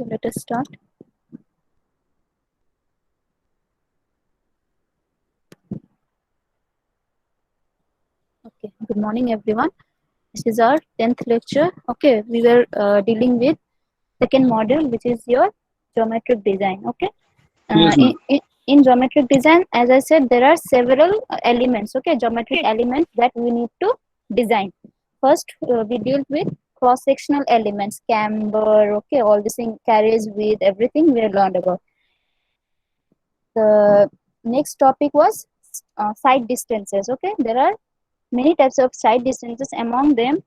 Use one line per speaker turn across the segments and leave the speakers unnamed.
let us start. Okay, good morning everyone. This is our 10th lecture. Okay, we were dealing with second module, which is your geometric design. Okay,
Yes,
in,
ma'am.
in, in geometric design, as I said, there are several elements, okay, geometric elements that we need to design. First, we deal with cross-sectional elements, camber, okay, all this thing, carriage width, everything we learned about. The next topic was side distances. Okay, there are many types of side distances, among them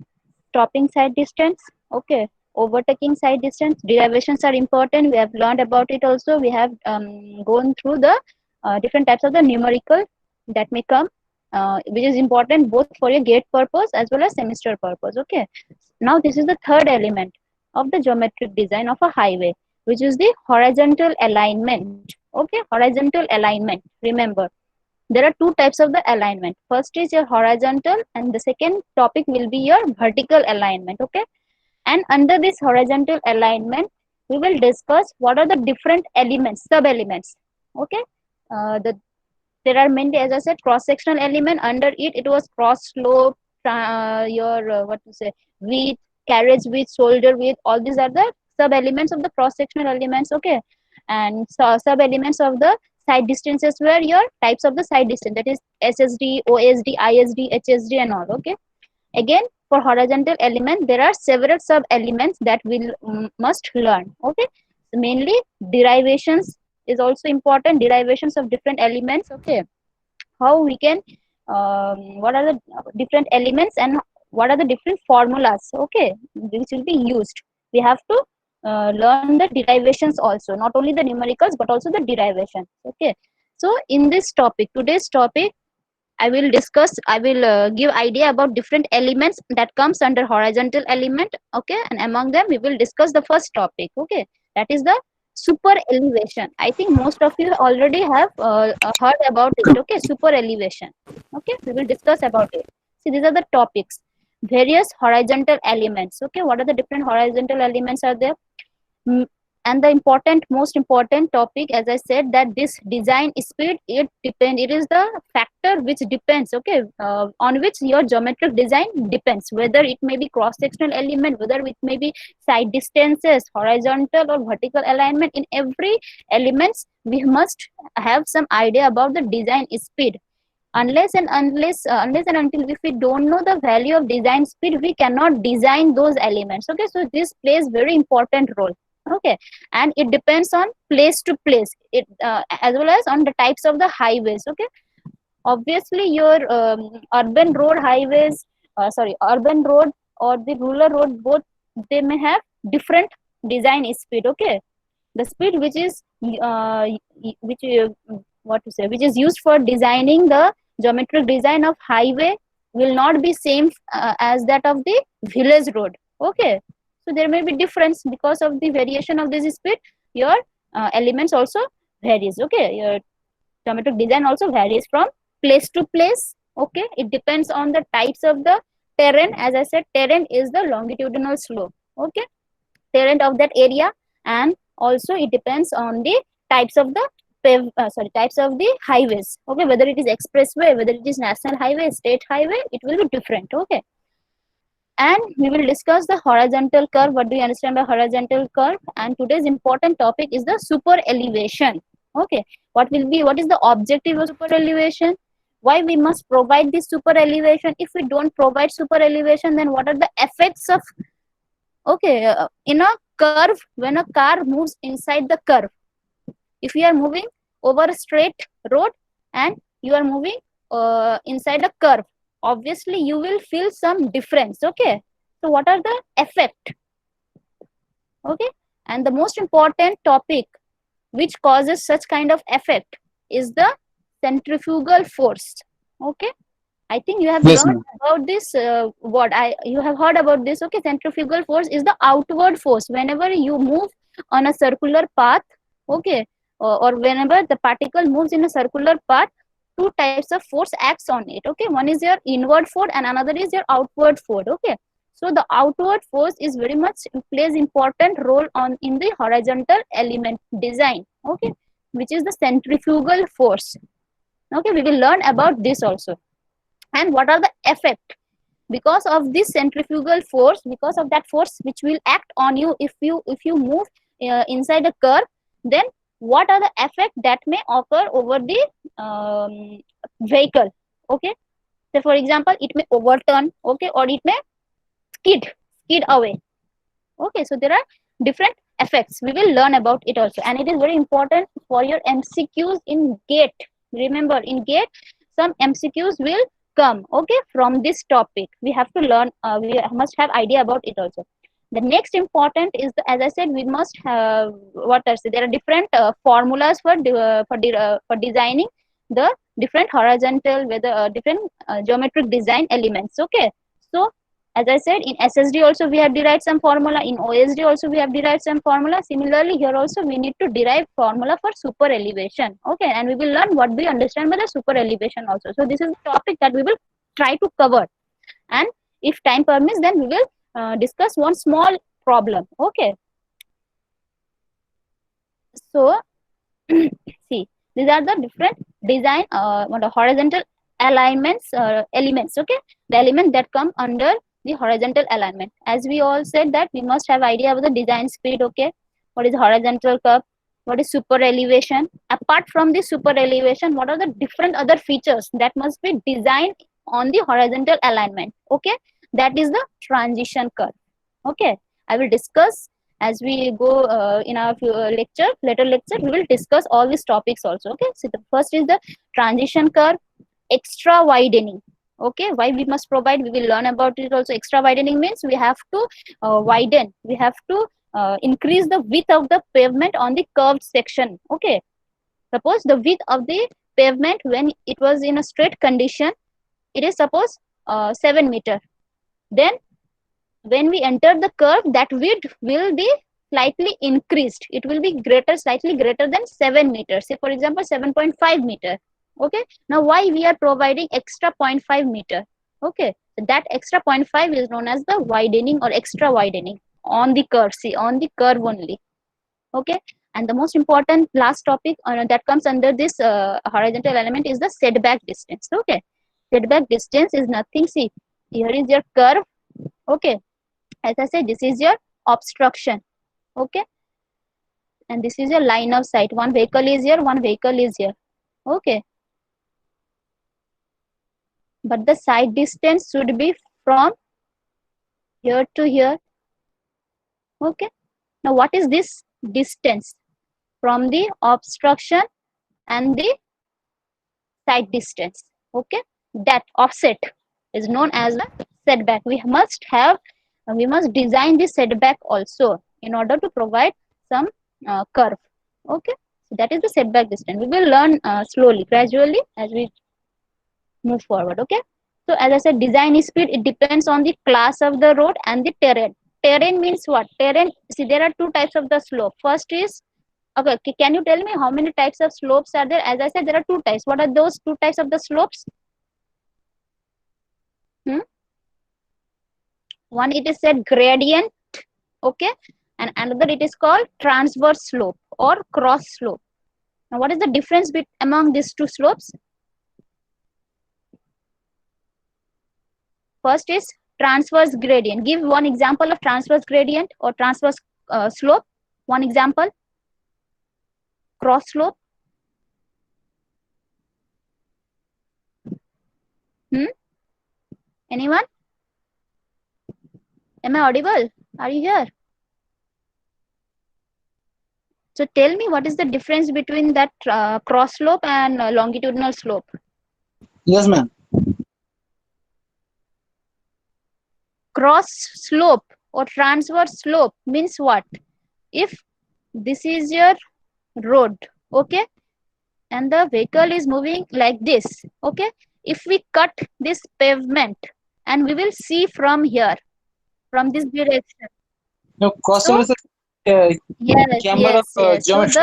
stopping side distance, okay, overtaking side distance. Derivations are important, we have learned about it also. We have gone through the different types of the numerical that may come, which is important both for your gate purpose as well as semester purpose. Okay, now this is the third element of the geometric design of a highway, which is the horizontal alignment. Okay, horizontal alignment, remember there are two types of the alignment. First is your horizontal, and the second topic will be your vertical alignment. Okay, and under this horizontal alignment we will discuss what are the different elements, sub elements. Okay, there are many, as I said, cross sectional element. Under it was cross slope, your what to say, width, carriage width, shoulder width, all these are the sub elements of the cross sectional elements. Okay, and so sub elements of the side distances were your types of the side distance, that is SSD, OSD, ISD, HSD and all. Okay, again for horizontal element there are several sub elements that we must learn. Okay, so mainly derivations is also important, derivations of different elements. Okay, how we can what are the different elements and what are the different formulas, okay, which will be used. We have to learn the derivations also, not only the numericals but also the derivations. Okay, so in this topic, today's topic, I will give idea about different elements that comes under horizontal element. Okay, and among them we will discuss the first topic. Okay, that is the super elevation. I think most of you already have heard about it. Okay, super elevation. Okay, we will discuss about it. See, these are the topics, various horizontal elements. Okay, what are the different horizontal elements are there? Mm, and the important, most important topic, as I said, that this design speed, it is the factor which depends, okay, on which your geometric design depends, whether it may be cross sectional element, whether it may be side distances, horizontal or vertical alignment. In every elements we must have some idea about the design speed. Unless and until if we don't know the value of design speed, we cannot design those elements. Okay, so this plays very important role. Okay, and it depends on place to place, it as well as on the types of the highways. Okay, obviously your urban road highways, urban road or the rural road, both they may have different design speed. Okay, the speed which is which what to say, which is used for designing the geometric design of highway will not be same as that of the village road. Okay, so there may be difference because of the variation of this speed. Your elements also varies. Okay, your geometric design also varies from place to place. Okay, it depends on the types of the terrain. As I said, terrain is the longitudinal slope. Okay, terrain of that area, and also it depends on the types of the types of the highways. Okay, whether it is expressway, whether it is national highway, state highway, it will be different. Okay, and we will discuss the horizontal curve. What do you understand by horizontal curve? And today's important topic is the super elevation. Okay, what is the objective of super elevation? Why we must provide this super elevation? If we don't provide super elevation, then what are the effects of, okay, in a curve, when a car moves inside the curve, if you are moving over a straight road and you are moving inside a curve, obviously you will feel some difference. Okay, so what are the effect? Okay, and the most important topic which causes such kind of effect is the centrifugal force. Okay, I think you have
Yes,
learned
ma'am.
about this. You have heard about this. Okay, centrifugal force is the outward force whenever you move on a circular path. Okay, or whenever the particle moves in a circular path, two types of force acts on it. Okay, one is your inward force and another is your outward force. Okay, So the outward force is very much plays important role on in the horizontal element design, okay, which is the centrifugal force. Okay, we will learn about this also. And what are the effect? Because of this centrifugal force, because of that force which will act on you if you move inside a curve, then what are the effect that may occur over the vehicle? Okay, so for example, it may overturn, okay, or it may skid away. Okay, so there are different effects. We will learn about it also, and it is very important for your MCQs in GATE. Remember, in GATE, some MCQs will come, okay, from this topic. We have to learn. We must have idea about it also. The next important is, as I said, we must have what I say. There are different formulas for designing the different horizontal, whether different geometric design elements. Okay, so as I said, in SSD also we have derived some formula. In OSD also we have derived some formula. Similarly, here also we need to derive formula for super elevation. Okay, and we will learn what we understand by the super elevation also. So this is the topic that we will try to cover. And if time permits, then we will discuss one small problem. Okay. So see, these are the different design the horizontal alignments elements. Okay, the element that come under the horizontal alignment. As we all said that we must have idea of the design speed. Okay, what is horizontal curve, what is super elevation. Apart from the super elevation, what are the different other features that must be designed on the horizontal alignment? Okay, that is the transition curve. Okay, I will discuss as we go in our later lecture. We will discuss all these topics also. Okay, so the first is the transition curve, extra widening. Okay, why we must provide, we will learn about it also. Extra widening means we have to widen, we have to increase the width of the pavement on the curved section. Okay, suppose the width of the pavement when it was in a straight condition, it is suppose 7 meter. Then when we enter the curve, that width will be slightly increased. It will be greater, slightly greater than 7 meters. Say for example 7.5 meter. Okay, now why we are providing extra 0.5 meter? Okay, so that extra 0.5 is known as the widening or extra widening on the curve. See, on the curve only. Okay, and the most important last topic that comes under this horizontal element is the setback distance. Okay, setback distance is nothing. See, here is your curve. Okay, as I said, this is your obstruction. Okay, and this is your line of sight. One vehicle is here, one vehicle is here. Okay, but the sight distance should be from here to here. Okay, now what is this distance from the obstruction and the sight distance? Okay, that offset is known as a setback. We must design the setback also in order to provide some curve. Okay, so that is the setback distance. We will learn slowly, gradually as we move forward. Okay, so as I said, design speed, it depends on the class of the road and the terrain. Terrain means what? Terrain, see, there are two types of the slope. First is, okay, can you tell me how many types of slopes are there? As I said, there are two types. What are those two types of the slopes? One, it is said gradient. Okay, and another it is called transverse slope or cross slope. Now what is the difference among these two slopes? First is transverse gradient. Give one example of transverse gradient or transverse slope. One example. Cross slope. Anyone? Am I audible? Are you here? So tell me, what is the difference between that cross slope and longitudinal slope?
Yes, ma'am.
Cross slope or transverse slope means what? If this is your road, okay, and the vehicle is moving like this, okay, if we cut this pavement and we will see from here, from this direction.
No, cross
So
is a
yes,
camber
yes,
of
yes. So
geometry.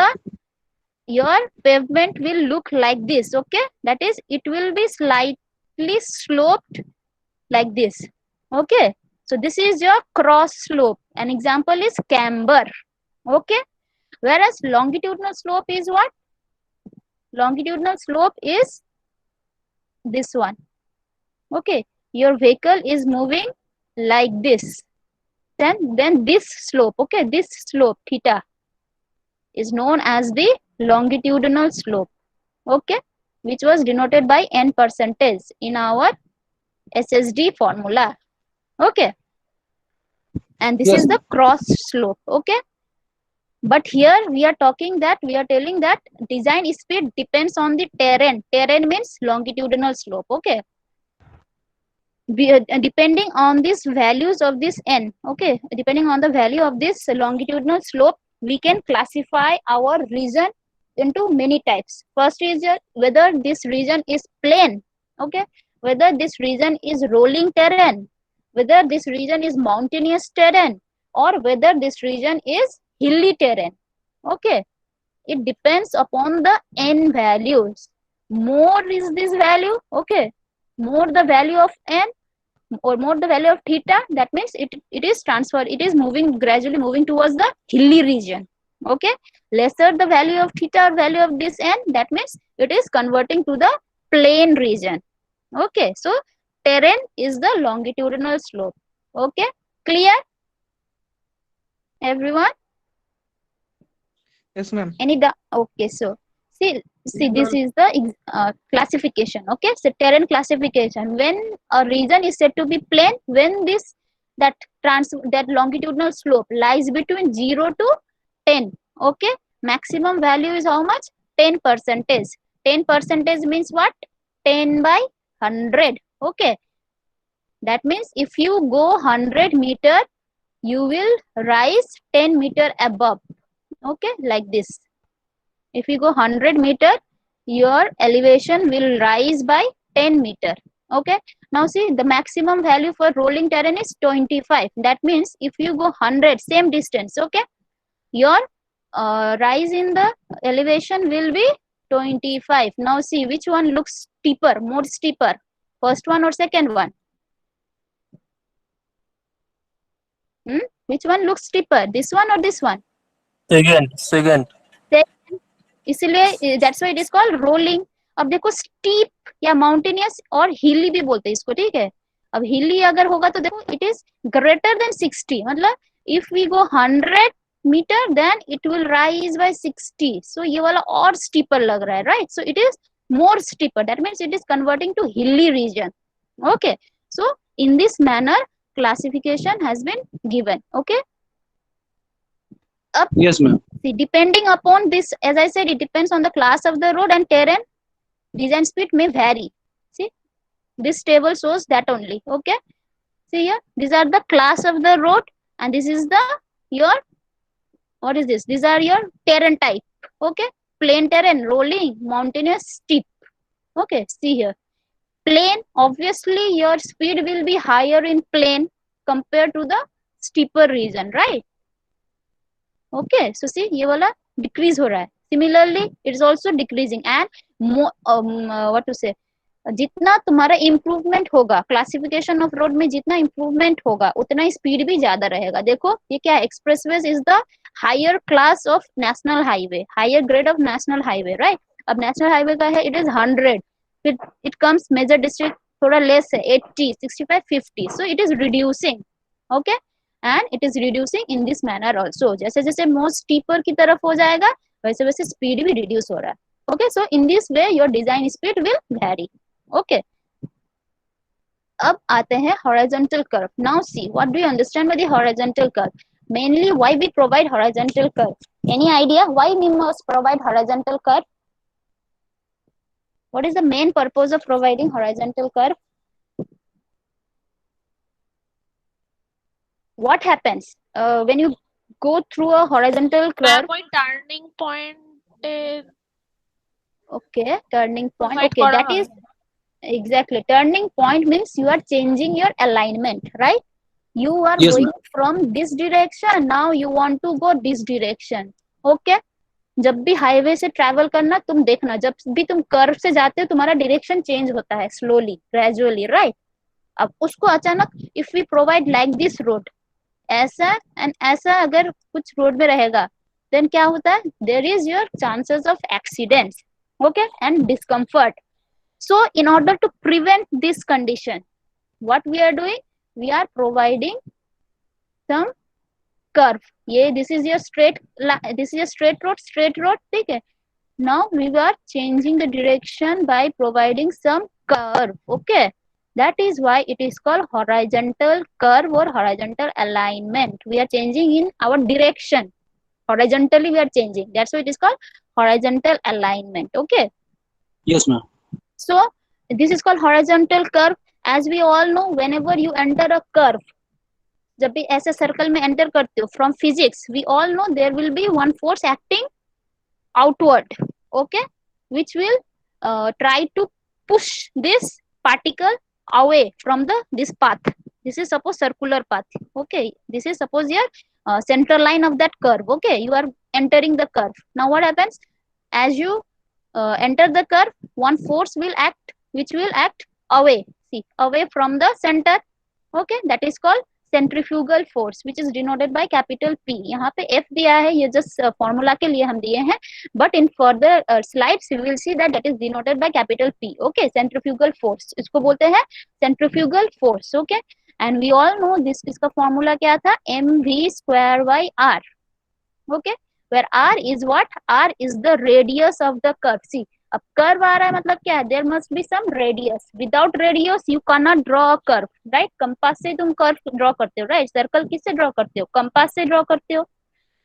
your pavement will look like this. Okay, that is, it will be slightly sloped like this. Okay, So this is your cross slope. An example is camber. Okay. Whereas longitudinal slope is what? Longitudinal slope is this one. Okay. Your vehicle is moving like this. Then this slope, okay, this slope theta is known as the longitudinal slope. Okay. Which was denoted by n percentage in our SSD formula. Okay. And this
Yes,
is the
ma'am.
cross slope. Okay. But here we are telling that design speed depends on the terrain. Terrain means longitudinal slope. Okay. Depending on these values of this n, okay, depending on the value of this longitudinal slope, we can classify our region into many types. First is whether this region is plain, okay, whether this region is rolling terrain, whether this region is mountainous terrain, or whether this region is hilly terrain. Okay, it depends upon the n values. More is this value, okay, more the value of n or more the value of theta, that means it is transferred, it is moving, gradually moving towards the hilly region. Okay, lesser the value of theta or value of this n, that means it is converting to the plain region. Okay, so terrain is the longitudinal slope. Okay, clear everyone?
Yes, ma'am.
Okay, so see this is the classification. Okay, so terrain classification, when a region is said to be plain when that longitudinal slope lies between 0 to 10. Okay, maximum value is how much? 10 percentage. 10 percentage means what? 10 by 100. Okay, that means if you go 100 meter, you will rise 10 meter above. Okay, like this. If you go 100 meter, your elevation will rise by 10 meter. Okay, now see the maximum value for rolling terrain is 25. That means if you go 100, same distance, okay, your rise in the elevation will be 25. Now see which one looks steeper, more steeper, first one or second one? Which one looks steeper, this one or this one?
Second.
इसलिए that's why it is called rolling. अब देखो steep या mountainous और हिली भी बोलते हैं इसको, ठीक है. अब हिली अगर होगा तो देखो इट इज ग्रेटर देन 60, मतलब if we go 100 metre then it will rise by 60. So ये वाला और स्टीपर लग रहा है, right? So it is more steeper, that means it is converting to hilly region. Okay, so in this manner classification has been given. Okay,
Yes, ma'am.
see, depending upon this, as I said, it depends on the class of the road and terrain. Design speed may vary. See, this table shows that only. Okay, see here, these are the class of the road, and this is the your, what is this? These are your terrain type. Okay, plain terrain, rolling, mountainous, steep. Okay, see here, plain, obviously your speed will be higher in plain compared to the steeper region, right? Okay, so see ये वाला decrease हो रहा है. Similarly, it is also decreasing, and what to say, जितना तुम्हारा improvement होगा classification of road में, जितना इम्प्रूवमेंट होगा उतना ही स्पीड भी ज्यादा रहेगा. देखो ये क्या है, expressways is the higher class of national highway, higher grade of national highway, right? अब नेशनल हाईवे का है, इट इज 100, फिर इट कम्स मेजर डिस्ट्रिक्ट थोड़ा लेस है, 80, 65, 50, so it is reducing. Okay, and it is reducing in this manner also. जैसे जैसे मोर steeper की तरफ हो जाएगा वैसे वैसे स्पीड भी रिड्यूस हो रहा है. Okay, so in this way your design speed will very. Okay, अब आते हैं horizontal curve. Now see, what do you understand by the horizontal curve? Mainly why we provide horizontal curve? Any idea why we must provide horizontal curve? What is the main purpose of providing horizontal curve? What happens when you go through a horizontal curve?
कोई turning point
Okay, turning point.
provide
Okay,
করা
that
হয়।
is exactly, turning point means you are changing your alignment, right? You are
Yes,
going
ma'am.
from this direction, now you want to go this direction. Okay, जब भी highway से travel करना, तुम देखना जब भी तुम कर्व से जाते हो तुम्हारा डायरेक्शन चेंज होता है, स्लोली, ग्रेजुअली, राइट? अब उसको अचानक if we provide like this road, ऐसा एंड ऐसा अगर कुछ रोड में रहेगा, देन क्या होता है, there is your chances of accidents, okay, and discomfort. So in order to prevent this condition, what we are doing, we are providing some curve. ये this is your this is a straight road, ठीक है. Now we are changing the direction by providing some curve, okay. That is why it is called horizontal curve or horizontal alignment. We are changing in our direction horizontally, we are changing, that's why it is called horizontal alignment, okay.
Yes, ma'am.
So this is called horizontal curve. As we all know, whenever you enter a curve, जब भी ऐसे circle में enter करते हो, from physics we all know there will be one force acting outward, okay, which will try to push this particle away from this path. This is suppose circular path, okay. This is suppose your central line of that curve, okay. You are entering the curve. Now what happens, as you enter the curve, one force will act, which will act away, see, away from the center, okay. That is called centrifugal force, which is denoted by capital P. यहाँ पे F दिया है, ये just formula के लिए हम दिए हैं, but in further slides we will see that that is denoted by capital P, okay. Centrifugal force, इसको बोलते हैं centrifugal force, okay. And we all know this, इसका formula क्या था, mv square by r, okay, where r is what, r is the radius of the curve. See, अब curve आ रहा है मतलब क्या है, there must be some radius, without radius you can not draw a curve, right. Compass से तुम curve draw करते हो, राइट. सर्कल किससे ड्रॉ करते हो, कंपास से ड्रॉ करते हो.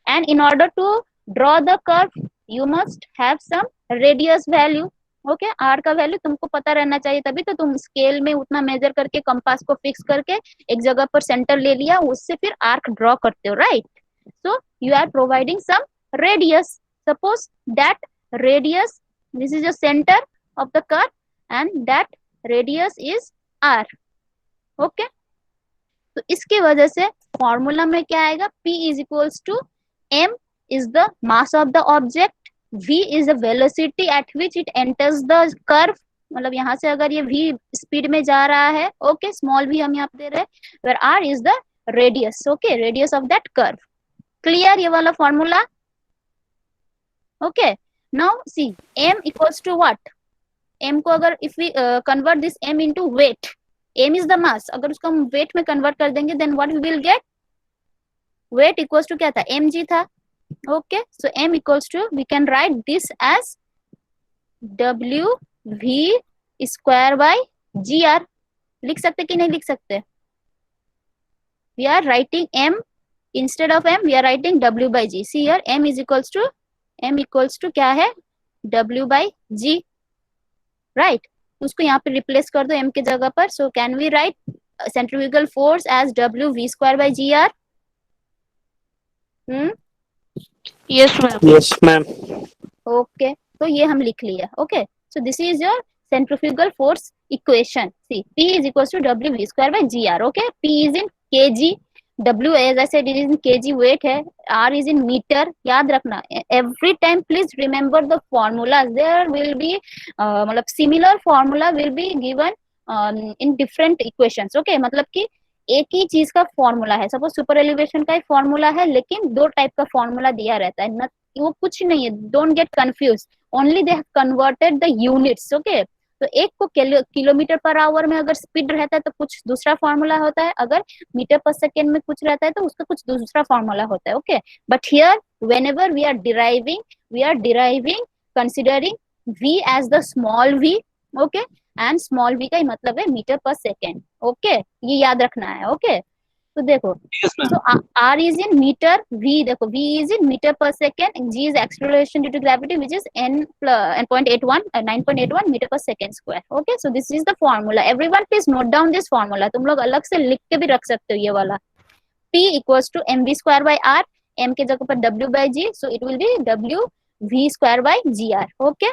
And in order to draw the curve you must have some radius value, okay. R का वैल्यू तुमको पता रहना चाहिए, तभी तो तुम स्केल में उतना मेजर करके कंपास को फिक्स करके एक जगह पर सेंटर ले लिया, उससे फिर आर्क ड्रॉ करते हो, right. So you are providing some radius. Suppose that radius, this is the center of the curve and that radius is r, okay. तो इसकी वजह से फॉर्मूला में क्या आएगा, p is equals to m is the mass of the object, v is the velocity at which it enters the curve, मतलब यहाँ से अगर ये v स्पीड में जा रहा है, ओके, स्मॉल v हम यहाँ पे दे रहे हैं, where r is the radius, okay, radius of that curve. Clear ये वाला formula, okay. Now see, m equals to what, m को अगर if we convert this m into weight, m is the mass, अगर उसको हम weight में convert कर देंगे, then what we will get, weight equals to क्या था, mg था, okay. So m equals to, we can write this as w v square by gr. लिख सकते कि नहीं लिख सकते, we are writing m instead of m, we are writing w by g. See here, m equals to क्या है, w by g, right. उसको यहाँ पे रिप्लेस कर दो m के जगह पर. So can we write centrifugal force as w v square by gr?
Yes, ma'am.
Yes, ma'am.
Okay, तो ये हम लिख लिया, okay. So this is your centrifugal force equation. See, P is equals to W V square by GR, okay. P is in kg, W as I said it is in kg weight है, R is in meter. याद रखना, every time please remember the formulas. There will be मतलब similar formula will be given in different equations, okay. मतलब कि एक ही चीज का formula है, सपोज सुपर एलिवेशन का एक फॉर्मूला है, लेकिन दो टाइप का फॉर्मूला दिया रहता है, वो कुछ नहीं है, don't get confuse, only they have converted the units, okay. तो एक को किलोमीटर पर आवर में अगर स्पीड रहता है तो कुछ दूसरा फॉर्मूला होता है, अगर मीटर पर सेकेंड में कुछ रहता है तो उसका कुछ दूसरा फॉर्मूला होता है, okay. But here whenever we are deriving considering v as the small v, okay. And small v का ही मतलब है मीटर पर सेकेंड, ओके. ये याद रखना है, ओके. तो देखो,
Yes, ma'am.
so r is in meter, v देखो v is in meter per second, g is acceleration due to gravity which is n.81 9.81 meter per second square, okay. So this is the formula. Everyone please note down this formula. तुम लोग अलग से लिख के भी रख सकते हो ये वाला. p equals to mv square by r, m के जगह पर w by g, so it will be w v square by gr, okay.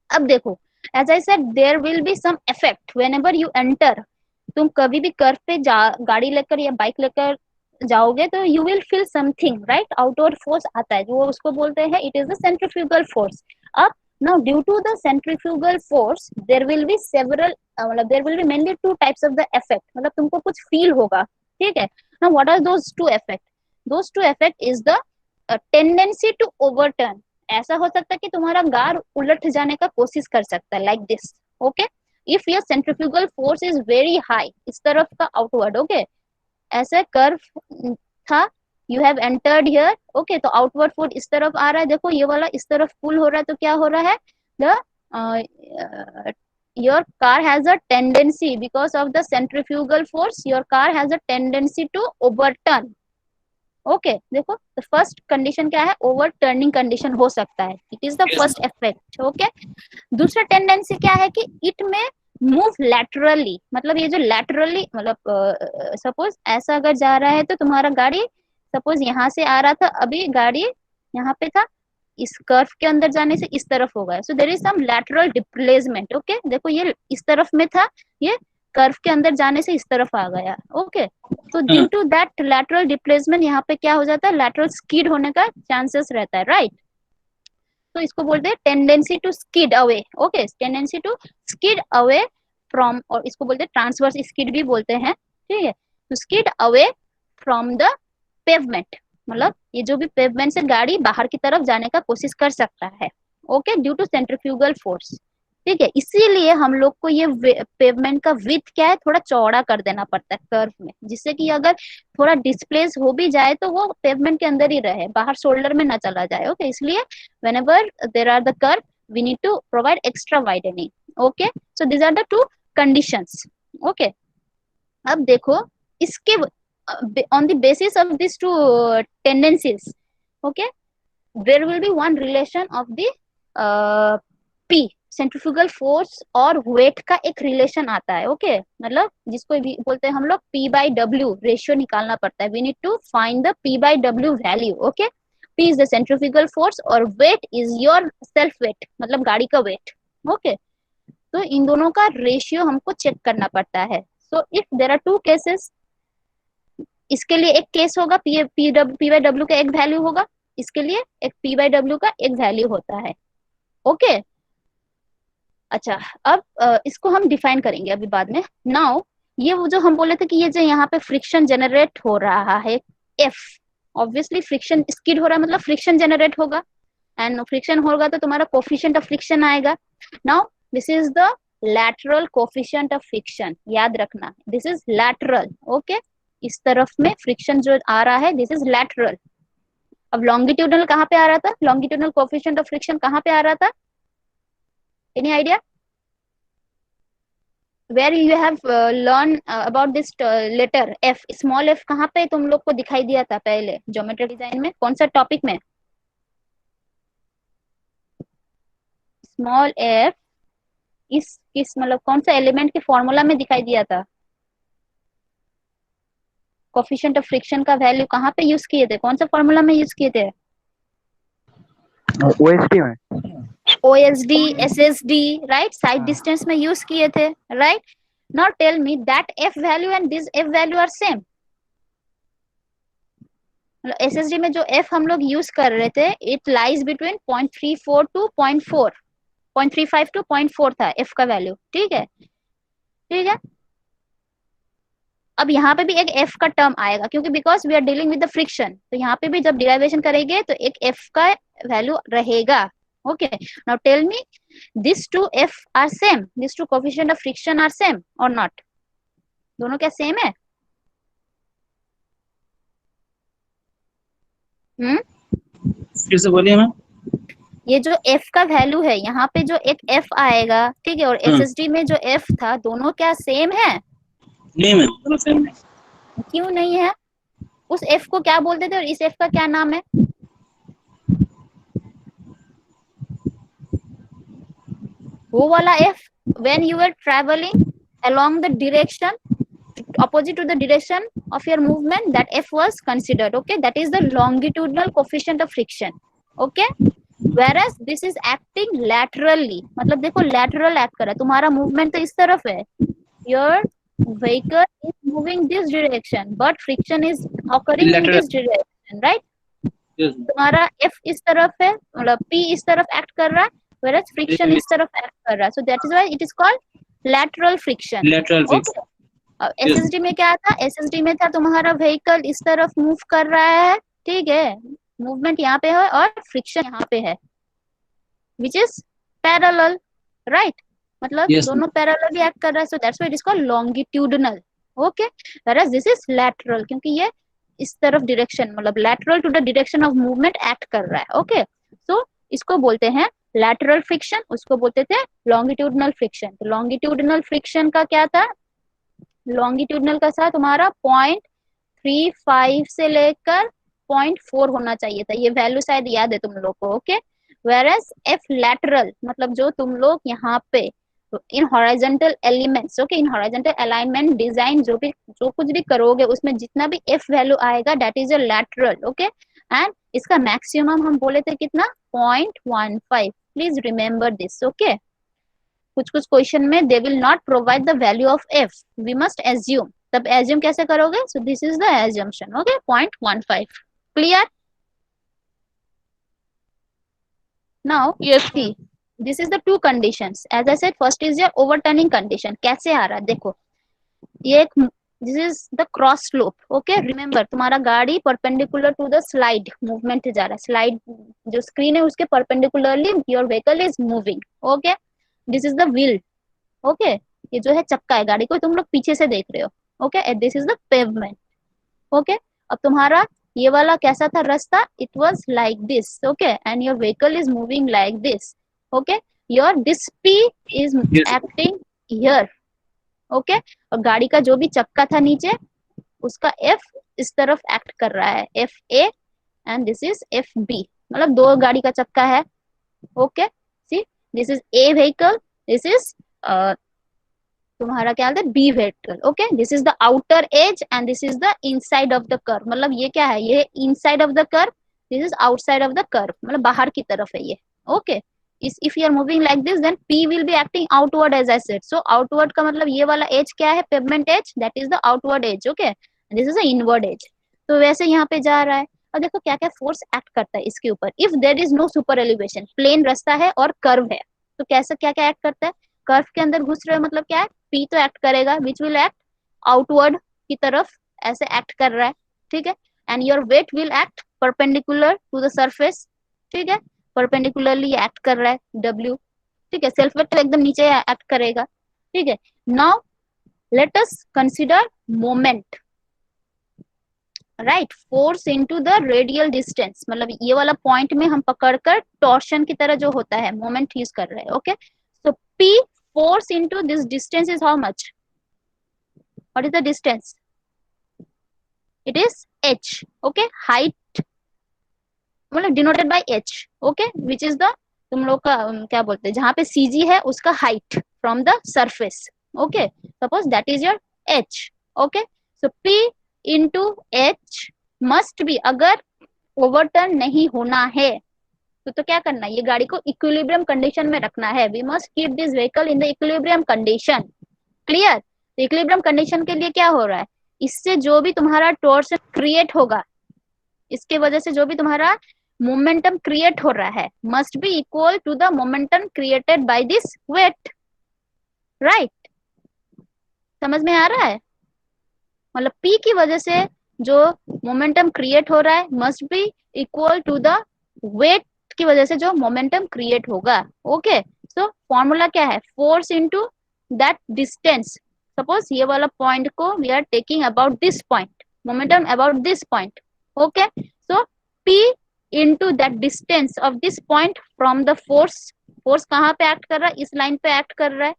अब देखो, as I said there will be some effect whenever you enter. तुम कभी भी curve पे गाड़ी लेकर या बाइक लेकर जाओगे तो you will feel something, right. Outward force आता है, जो उसको बोलते हैं it is the centrifugal force. अब Now due to the centrifugal force there will be several मतलब there will be mainly two types of the effect, मतलब तुमको कुछ फील होगा, ठीक है. Now what are those two effect? Those two effect is the tendency to overturn. ऐसा हो सकता है कि तुम्हारा गार उलट जाने का कोशिश कर सकता है, like this. Okay, if your centrifugal force is very high, इस तरफ का outward, okay, ऐसा कर्व था, you have entered here, okay, तो आउटवर्ड फोर्स इस तरफ आ रहा है, देखो ये वाला इस तरफ पुल हो रहा है, तो क्या हो रहा है, the your car has a tendency because of the centrifugal force, your car has a tendency to overturn. Okay, देखो द फर्स्ट कंडीशन क्या है, ओवरटर्निंग कंडीशन हो सकता है, it is the first effect. Okay, दूसरा टेंडेंसी क्या है कि इट में मूव लैटरली, मतलब ये जो लैटरली, मतलब सपोज ऐसा अगर जा रहा है तो तुम्हारा गाड़ी सपोज यहाँ से आ रहा था, अभी गाड़ी यहाँ पे था, इस कर्व के अंदर जाने से इस तरफ हो गया, so there is some lateral displacement. Okay, देखो ये इस तरफ में था, ये कर्व के अंदर जाने से इस तरफ आ गया. ओके, तो due to that lateral displacement यहाँ पे क्या हो जाता है, लैटरल स्किड होने का चांसेस रहता है, राइट. तो इसको बोलते हैं tendency to skid away. Okay, tendency to skid away from, और इसको बोलते हैं ट्रांसवर्स स्किड भी बोलते हैं, ठीक है. तो skid away from the pavement, मतलब ये जो भी पेवमेंट से गाड़ी बाहर की तरफ जाने का कोशिश कर सकता है. Okay, due to centrifugal force, ठीक है. इसीलिए हम लोग को ये पेवमेंट का विड्थ क्या है, थोड़ा चौड़ा कर देना पड़ता है कर्व में, जिससे कि अगर थोड़ा डिस्प्लेस हो भी जाए तो वो पेवमेंट के अंदर ही रहे, बाहर शोल्डर में ना चला जाए. ओके, इसलिए whenever there are the curve we need to provide extra widening. Okay, so this are the two conditions. Okay, अब देखो इसके on the basis of these two tendencies, okay, there will be one relation of the P, centrifugal force और wait का एक relation आता है. Okay, मतलब जिसको भी बोलते हैं हम लोग P/W रेशियो निकालना पड़ता है. We need to find the P/W value. Okay, P is the centrifugal force और weight is your self weight, मतलब गाड़ी का वेट. ओके, तो इन दोनों का रेशियो हमको चेक करना पड़ता है. So if there are two cases, इसके लिए एक केस होगा P/W का एक वैल्यू होगा, इसके लिए एक P/W का एक वैल्यू होता है. ओके, अच्छा, अब इसको हम डिफाइन करेंगे अभी बाद में. नाउ ये वो जो हम बोले थे कि ये जो यहाँ पे फ्रिक्शन जनरेट हो रहा है F, ऑब्वियसली फ्रिक्शन स्किड हो रहा है, मतलब फ्रिक्शन जनरेट होगा, एंड फ्रिक्शन होगा तो तुम्हारा कोफिशिएंट ऑफ फ्रिक्शन आएगा. Now this is the lateral coefficient of friction, याद रखना, दिस इज लैटरल. ओके, इस तरफ में फ्रिक्शन जो आ रहा है, दिस इज लैटरल. अब लॉन्गिट्यूडनल कहाँ पे आ रहा था, लॉन्गिट्यूडनल कोफिशिएंट ऑफ फ्रिक्शन कहाँ पे आ रहा था, any idea? Where you have learn about this letter F, small f कहाँ पे तुम लोग को दिखाई दिया था पहले ज्योमेट्री डिजाइन में, कौन सा टॉपिक में? स्मॉल f इस किस मतलब कौन सा एलिमेंट के फॉर्मूला में दिखाई दिया था? कोफिशिएंट ऑफ फ्रिक्शन का वैल्यू कहाँ पे यूज किए थे, कौन सा फॉर्मूला में यूज किए थे?
OSD में,
OSD, SSD, right, side distance में यूज किए थे, right. Now tell me that F value and this F value are same. SSD में जो F हम लोग यूज कर रहे थे, it lies between 0.34 to 0.4, 0.35 to 0.4 था F का वैल्यू, ठीक है, ठीक है. अब यहाँ पे भी एक F का टर्म आएगा, क्योंकि because we are dealing with the friction, तो यहाँ पे भी जब डिराइवेशन करेंगे तो एक F का वैल्यू रहेगा. Okay, now tell me this two F are same, this two coefficient of friction are same और नॉट? दोनों क्या सेम है?
फिर से बोलिए मैम.
ये जो F का वैल्यू है, यहाँ पे जो एक F आएगा, ठीक है, और SSD में जो F था, दोनों क्या सेम है?
नहीं मैम, दोनों सेम नहीं.
क्यों नहीं है? उस F को क्या बोलते थे और इस F का क्या नाम है? वो वाला F when you were traveling along the direction opposite to the direction of your movement, that F was considered. Okay, that is the longitudinal coefficient of friction. Okay, whereas this is acting laterally, मतलब देखो lateral act कर रहा है, तुम्हारा movement तो इस तरफ है, your vehicle is moving this direction but friction is occurring
Lateral.
in this direction, right?
Yes.
तुम्हारा F इस तरफ है, मतलब P इस तरफ एक्ट कर रहा है, whereas friction इस तरफ act कर रहा है, so that is why it is called lateral friction.
lateral friction.
Okay. अब SSD में क्या था, SSD में था तुम्हारा व्हीकल इस तरफ मूव कर रहा है, ठीक है, मूवमेंट यहाँ पे है और फ्रिक्शन यहाँ पे है, which is parallel, right? मतलब
Yes,
दोनों पैरेलली एक्ट कर रहा है, so that's why it is called longitudinal. Okay, whereas this is lateral, क्योंकि ये इस तरफ डायरेक्शन, मतलब lateral to the direction of movement act कर रहा है. Okay, so इसको बोलते हैं lateral friction, उसको बोलते थे longitudinal friction. तो longitudinal friction का क्या था, longitudinal का था तुम्हारा 0.35 से लेकर 0.4 होना चाहिए था, ये वैल्यू शायद याद है तुम लोग को. ओके, whereas F lateral मतलब जो तुम लोग यहाँ पे in horizontal elements, okay, in horizontal alignment design जो कुछ भी करोगे उसमें जितना भी F वैल्यू आएगा that is your lateral. Okay, and इसका मैक्सिमम हम बोले थे कितना, 0.15. Please remember this. ओके, कुछ क्वेश्चन में they will not provide the value of F, we must assume. तब एज्यूम कैसे करोगे, so this is the assumption. Okay, 0.15. Clear? Now
Yes,
see, this is the two conditions. As I said, first is your overturning condition. कैसे आ रहा है देखो, ये एक, this is the cross slope. Okay, remember तुम्हारा गाड़ी perpendicular to the slide movement जा रहा है, slide जो screen है उसके perpendicularly your vehicle is moving. Okay, this is the wheel. Okay, ये जो है चक्का है गाड़ी को, तुम लोग पीछे से देख रहे हो. Okay, and this is the pavement. Okay, अब तुम्हारा ये वाला कैसा था रास्ता, it was like this. Okay, and your vehicle is moving like this. Okay, your this P is
Yes.
acting here. Okay, और गाड़ी का जो भी चक्का था नीचे उसका F इस तरफ एक्ट कर रहा है, FA and this is FB, मतलब दो गाड़ी का चक्का है. Okay, see, this is A vehicle, this is तुम्हारा क्या है, B vehicle. Okay, this is the outer edge and this is the inside of the curve. मतलब ये क्या है, ये inside of the curve, this is outside of the curve, मतलब बाहर की तरफ है ये. Okay, if you are moving like this then P will be acting outward as I said. So outward का मतलब ये वाला edge क्या है, pavement edge, that is the outward edge. Okay, and this is the inward edge. तो वैसे यहाँ पे जा रहा है और देखो क्या क्या फोर्स एक्ट करता है इसके ऊपर. If there is no super elevation, plain रास्ता है और कर्व है, तो कैसे क्या क्या एक्ट करता है, कर्व के अंदर घुस रहे हो मतलब क्या है, P तो एक्ट करेगा विच विल एक्ट आउटवर्ड की तरफ, ऐसे एक्ट कर रहा है. ठीक है, and your weight will act perpendicular to the surface. ठीक है, परपेंडिकुलरली एक्ट कर रहा है W. ठीक है, सेल्फ वेट तो एकदम नीचे एक्ट करेगा. ठीक है, now let us consider moment. Right, force into the radial distance, मतलब ये वाला पॉइंट में हम पकड़कर टॉर्शन की तरह जो होता है मोमेंट यूज कर रहे हैं. Okay, so P force into this distance is how much? What is the distance? It is h. Okay, height मतलब denoted by h. Okay, which is the तुम लोग का क्या बोलते हैं, जहाँ पे CG है उसका height from the surface. Okay, suppose that is your h. Okay, so P into h must be, अगर overturn नहीं होना है तो क्या करना है, ये गाड़ी को इक्विलिब्रियम कंडीशन में रखना है. We must keep this vehicle in the equilibrium condition. Clear? Equilibrium condition के लिए क्या हो रहा है, इससे जो भी तुम्हारा टॉर्सन क्रिएट होगा, इसके वजह से जो भी तुम्हारा मोमेंटम क्रिएट हो रहा है must be equal to the momentum created by this weight. Right, समझ में आ रहा है, मतलब P की वजह से जो मोमेंटम क्रिएट हो रहा है must be equal to the weight की वजह से जो मोमेंटम क्रिएट होगा. ओके, सो फॉर्मूला क्या है, force into that distance. Suppose ये वाला पॉइंट को we are taking about this point, momentum about this point. Okay, so P into that distance of this point from the force. Force कहाँ पे act कर रहा है, इस लाइन पे एक्ट कर रहा है,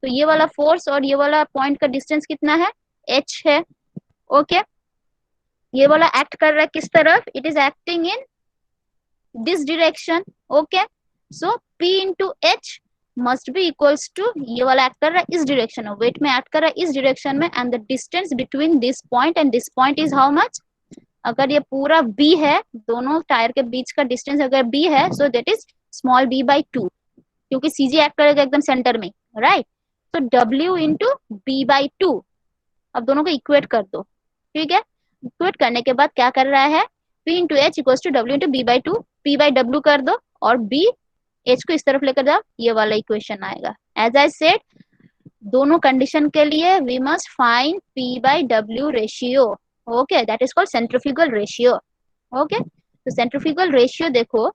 तो ये वाला फोर्स और ये वाला पॉइंट का डिस्टेंस कितना है, h है. ओके, ये वाला एक्ट कर रहा है किस तरफ, it is acting in this direction. Okay, so P into H must be equals to, ये वाला एक्ट कर रहा है इस डायरेक्शन में, वेट में एक्ट कर रहा है इस डायरेक्शन में, and the distance between this point and this point is how much. अगर ये पूरा B है, दोनों टायर के बीच का डिस्टेंस अगर B है, so that is small b by 2, क्योंकि CG एक्ट करेगा एकदम सेंटर में. राइट, तो W into B by 2. अब दोनों को इक्वेट कर दो. ठीक है, इक्वेट करने के बाद क्या कर रहा है, P into H equals to W into B by 2. P by W कर दो और B H को इस तरफ लेकर जाओ, ये वाला इक्वेशन आएगा. एज आई सेड, दोनों कंडीशन के लिए we must find P by W ratio. Okay, that is called centrifugal ratio. Okay, तो सेंट्रीफ्यूगल रेशियो देखो,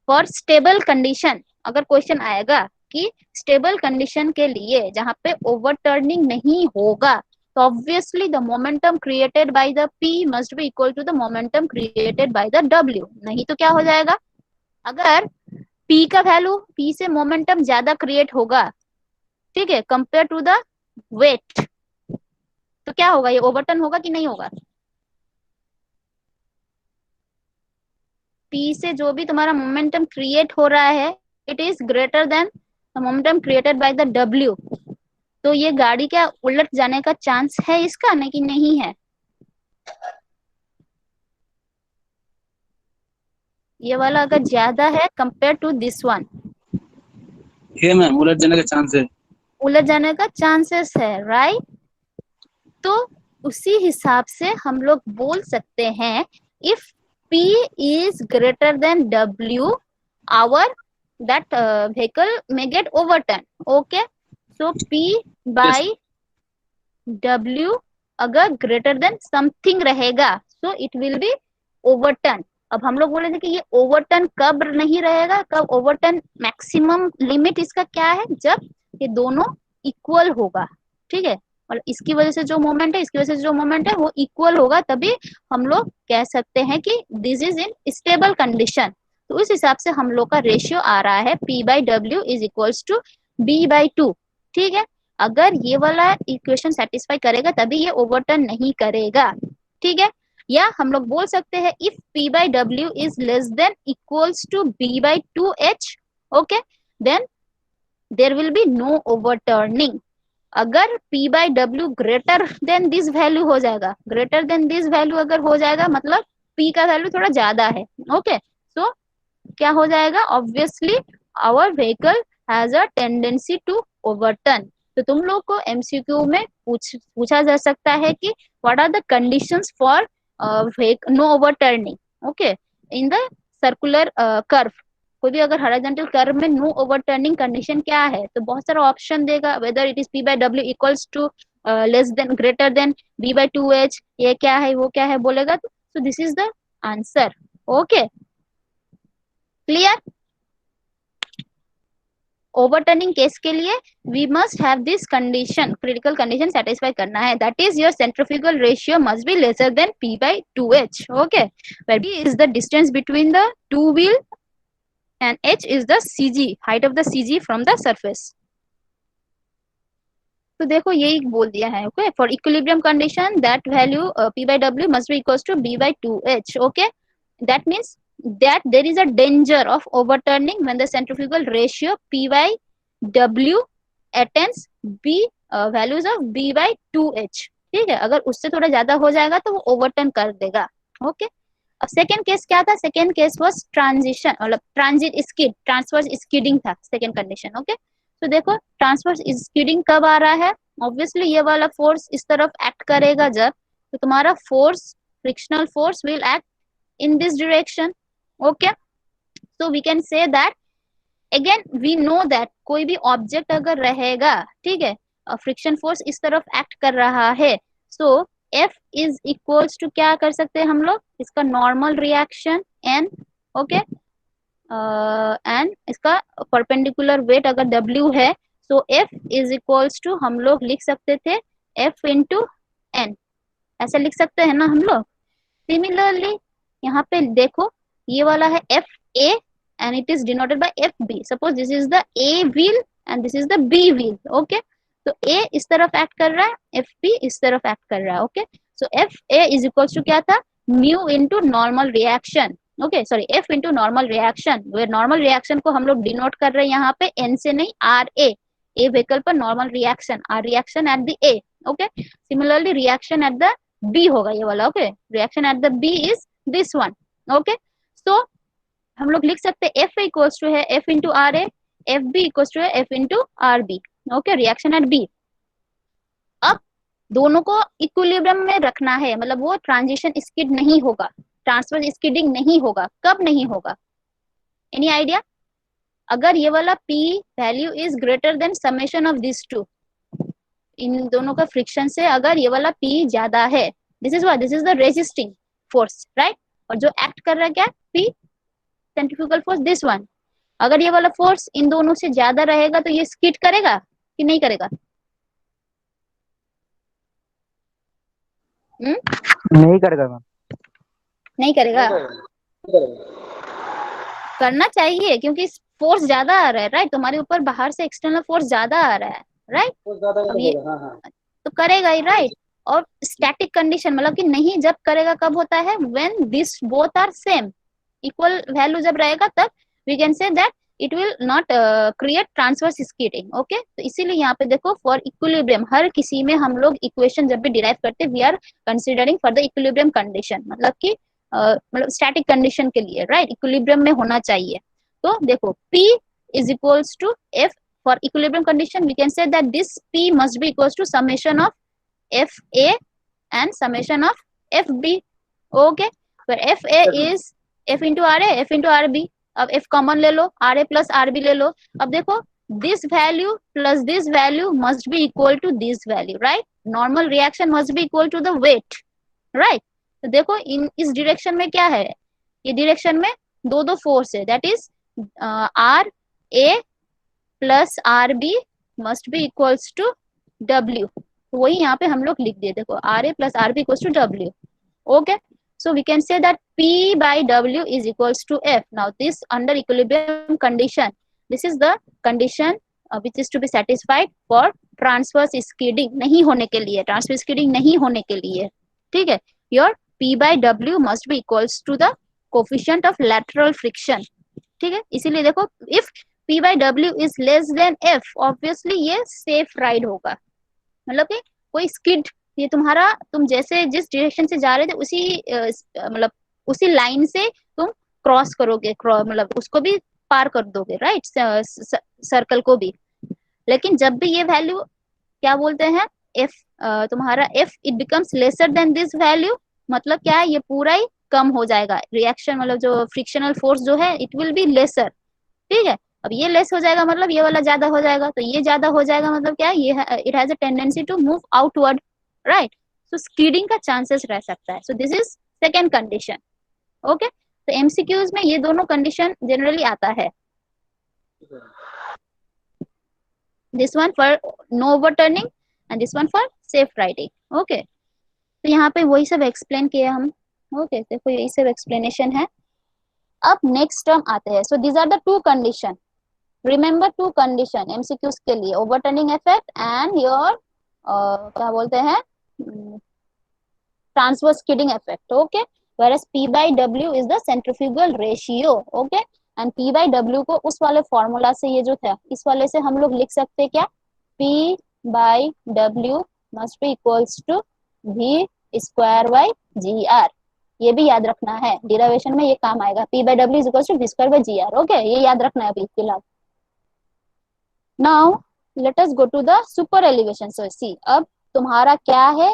फॉर स्टेबल कंडीशन अगर क्वेश्चन आएगा कि स्टेबल कंडीशन के लिए जहां पे ओवरटर्निंग नहीं होगा, तो obviously the momentum created by the P must be equal to the momentum created by the W. नहीं तो क्या हो जाएगा, अगर P का वैल्यू, P से मोमेंटम ज्यादा क्रिएट होगा, ठीक है, कंपेयर टू द वेट, तो क्या होगा, ये ओवरटर्न होगा कि नहीं होगा. P से जो भी तुम्हारा मोमेंटम क्रिएट हो रहा है, it is greater then the momentum created by the W. तो ये गाड़ी क्या उलट जाने का चांस है इसका, नहीं कि नहीं है. ये वाला अगर ज्यादा है कंपेयर टू दिस वन,
है मैम, उलट जाने का चांस है.
उलट जाने का चांसेस है, राइट. तो उसी हिसाब से हम लोग बोल सकते हैं, if P is greater than W, our that vehicle may get overturned. Okay, so P by W अगर greater than something रहेगा, so it will be overturn. अब हम लोग बोले थे कि ये ओवरटर्न कब नहीं रहेगा, कब ओवरटर्न मैक्सिमम लिमिट इसका क्या है, जब ये दोनों इक्वल होगा. ठीक है, और इसकी वजह से जो मोमेंट है, इसकी वजह से जो मोमेंट है वो इक्वल होगा, तभी हम लोग कह सकते हैं कि this is in stable condition. तो उस हिसाब से हम लोग का रेशियो आ रहा है P by W is equals to B by 2. ठीक है, अगर ये वाला इक्वेशन सेटिस्फाई करेगा तभी ये ओवरटर्न नहीं करेगा. ठीक है, या हम लोग बोल सकते हैं if P by W is less than equals to B by 2H, okay, then there will be no overturning. अगर P by W greater than this value हो जाएगा, ग्रेटर देन दिस वैल्यू अगर हो जाएगा, मतलब P का value थोड़ा ज्यादा है. ओके, सो क्या हो जाएगा, obviously our vehicle has a tendency to overturn. तो तुम लोग को MCQ में पूछा जा सकता है कि what are the conditions for no overturning. Okay, in the circular curve, कोई भी अगर हॉरिजॉन्टल कर्व में नो ओवरटर्निंग कंडीशन क्या है, तो बहुत सारा ऑप्शन देगा, whether it is P by W equals to less than greater than B by 2H, ये क्या है वो क्या है बोलेगा. तो this is the answer. Okay, clear. Overturning case के लिए we must have this condition, critical condition satisfy करना है, that is your centrifugal ratio must be lesser than P by 2H. Okay, where B is the distance between the two wheel and H is the CG, height of the CG from the surface. तो देखो यही बोल दिया है. Okay, for equilibrium condition that value P by W must be equals to B by 2H. Okay, that means that there is a danger of overturning when the centrifugal ratio P by W attains B values of B by 2H. ठीक है, अगर उससे थोड़ा ज्यादा हो जाएगा तो वो ओवरटर्न कर देगा. ओके, अब सेकेंड केस क्या था, सेकेंड केस वाज ट्रांजिशन, मतलब ट्रांजिट स्किड, ट्रांसवर्स स्किडिंग था सेकेंड कंडीशन. ओके, तो देखो ट्रांसवर्स स्किडिंग कब आ रहा है, ऑब्वियसली ये वाला फोर्स इस तरफ एक्ट करेगा जब, तो तुम्हारा force, frictional force will act in this direction. Okay, so we can say that again we know that कोई भी ऑब्जेक्ट अगर रहेगा, ठीक है, फ्रिक्शन फोर्स इस तरफ एक्ट कर रहा है, so F is equals to क्या कर सकते हैं हम लोग, इसका normal reaction N. Okay, and इसका परपेंडिकुलर वेट अगर W है, so F is equals to हम लोग लिख सकते थे F into N, ऐसा लिख सकते हैं ना हम लोग. सिमिलरली यहाँ पे देखो ये वाला है FA and it is denoted by FB. Suppose this is the A wheel and this is the B wheel. Okay, तो A इस तरफ एक्ट कर रहा है, FB इस तरफ एक्ट कर रहा है. Okay, so FA is equals to क्या था, mu into normal reaction. Okay, sorry, F into normal reaction, वे नॉर्मल रिएक्शन को हम लोग डिनोट कर रहे हैं यहाँ पे N से नहीं, RA, A व्हीकल पर normal reaction, R reaction at the A. Okay, similarly reaction at the B होगा ये वाला. Okay, reaction at the B is this one. Okay, so हम लोग लिख सकते हैं F इक्वल्स टू है F into RA, FB equals to है F into RB. Okay, reaction at B. अब दोनों को इक्विलिब्रियम में रखना है, मतलब वो ट्रांजिशन स्किड नहीं होगा, ट्रांसवर्स स्किडिंग नहीं होगा. कब नहीं होगा, एनी आइडिया? अगर ये वाला P value is greater than summation of this two, इन दोनों का फ्रिक्शन से अगर ये वाला P ज्यादा है, this is what, this is the resisting force, right. और जो एक्ट कर रहा है क्या, P centrifugal force, this one. अगर ये वाला फोर्स इन दोनों से ज्यादा रहेगा तो ये स्किड करेगा कि नहीं करेगा?
नहीं करेगा मैम।
नहीं करेगा, करना चाहिए क्योंकि फोर्स ज्यादा आ रहा है, राइट। तुम्हारे ऊपर बाहर से एक्सटर्नल फोर्स ज्यादा आ रहा है, राइट। अब ये तो करेगा ही, राइट। और स्टैटिक कंडीशन मतलब कि नहीं जब करेगा कब होता है, when this both are same, equal value जब रहेगा तब we can say that it will not create transverse skidding, okay. तो इसीलिए यहाँ पे देखो फॉर इक्विलिब्रियम, हर किसी में हम लोग इक्वेशन जब भी डिराइव करते हैं we are considering for the equilibrium condition, मतलब कि मतलब स्टैटिक कंडीशन के लिए, राइट, इक्विलिब्रियम में होना चाहिए। तो देखो P is equals to F for equilibrium condition, we can say that this P must be equals to summation of FA and summation of FB, okay, where FA is F into RA, F into RB। अब F common ले लो, RA plus RB ले लो। अब देखो this value plus this value must be equal to this value, right? Normal reaction must be equal to the weight, right? तो देखो इस direction में क्या है, ये डायरेक्शन में दो फोर्स है, that is R A plus R B must be equals to W. वही यहाँ पे हम लोग लिख दिए, देखो R A plus R B equals to W, okay. So we can say that P by W is equals to F. Now this under equilibrium condition, this is the condition which is to be satisfied for transverse skidding नहीं होने के लिए, transverse skidding नहीं होने के लिए, ठीक है। Your P by W must be equals to the coefficient of lateral friction, ठीक है। इसीलिए देखो if P by W is less than F, obviously ये safe ride होगा, मतलब कि कोई skid, ये तुम्हारा, तुम जैसे जिस डायरेक्शन से जा रहे थे उसी मतलब उसी लाइन से तुम क्रॉस करोगे, मतलब उसको भी पार कर दोगे, राइट, सर्कल को भी। लेकिन जब भी ये वैल्यू क्या बोलते हैं, F तुम्हारा F it becomes lesser than this value, मतलब क्या है, ये पूरा ही कम हो जाएगा, रिएक्शन मतलब जो फ्रिक्शनल फोर्स जो है इट विल बी लेसर, ठीक है। अब ये लेस हो जाएगा मतलब ये वाला ज्यादा हो जाएगा, तो ये ज्यादा हो जाएगा मतलब क्या है, ये it has a tendency to move outward, right. So skidding का चांसेस रह सकता है। So this is second condition, okay. तो एमसीक्यूज में ये दोनों कंडीशन जनरली आता है, this one for no overturning and this one for safe riding, okay. तो यहाँ पे वही सब एक्सप्लेन किया हम, ओके। देखो यही सब एक्सप्लेनेशन है। अब नेक्स्ट टर्म आते हैं। So these are the two condition, remember two condition MCQs के लिए, ओवरटर्निंग इफेक्ट एंड योर क्या बोलते हैं, transverse skidding effect, okay. whereas P by W is the centrifugal ratio, okay, and P by W को उस वाले formula से, ये जो था इस वाले से हम लोग लिख सकते क्या, P by W must be equals to V square by GR, ये भी याद रखना है, डिराइवेशन में ये काम आएगा। P by W is equals to V square by GR, okay, ये याद रखना है अभी फिलहाल। Now let us go to the super elevation. So see, अब तुम्हारा क्या है,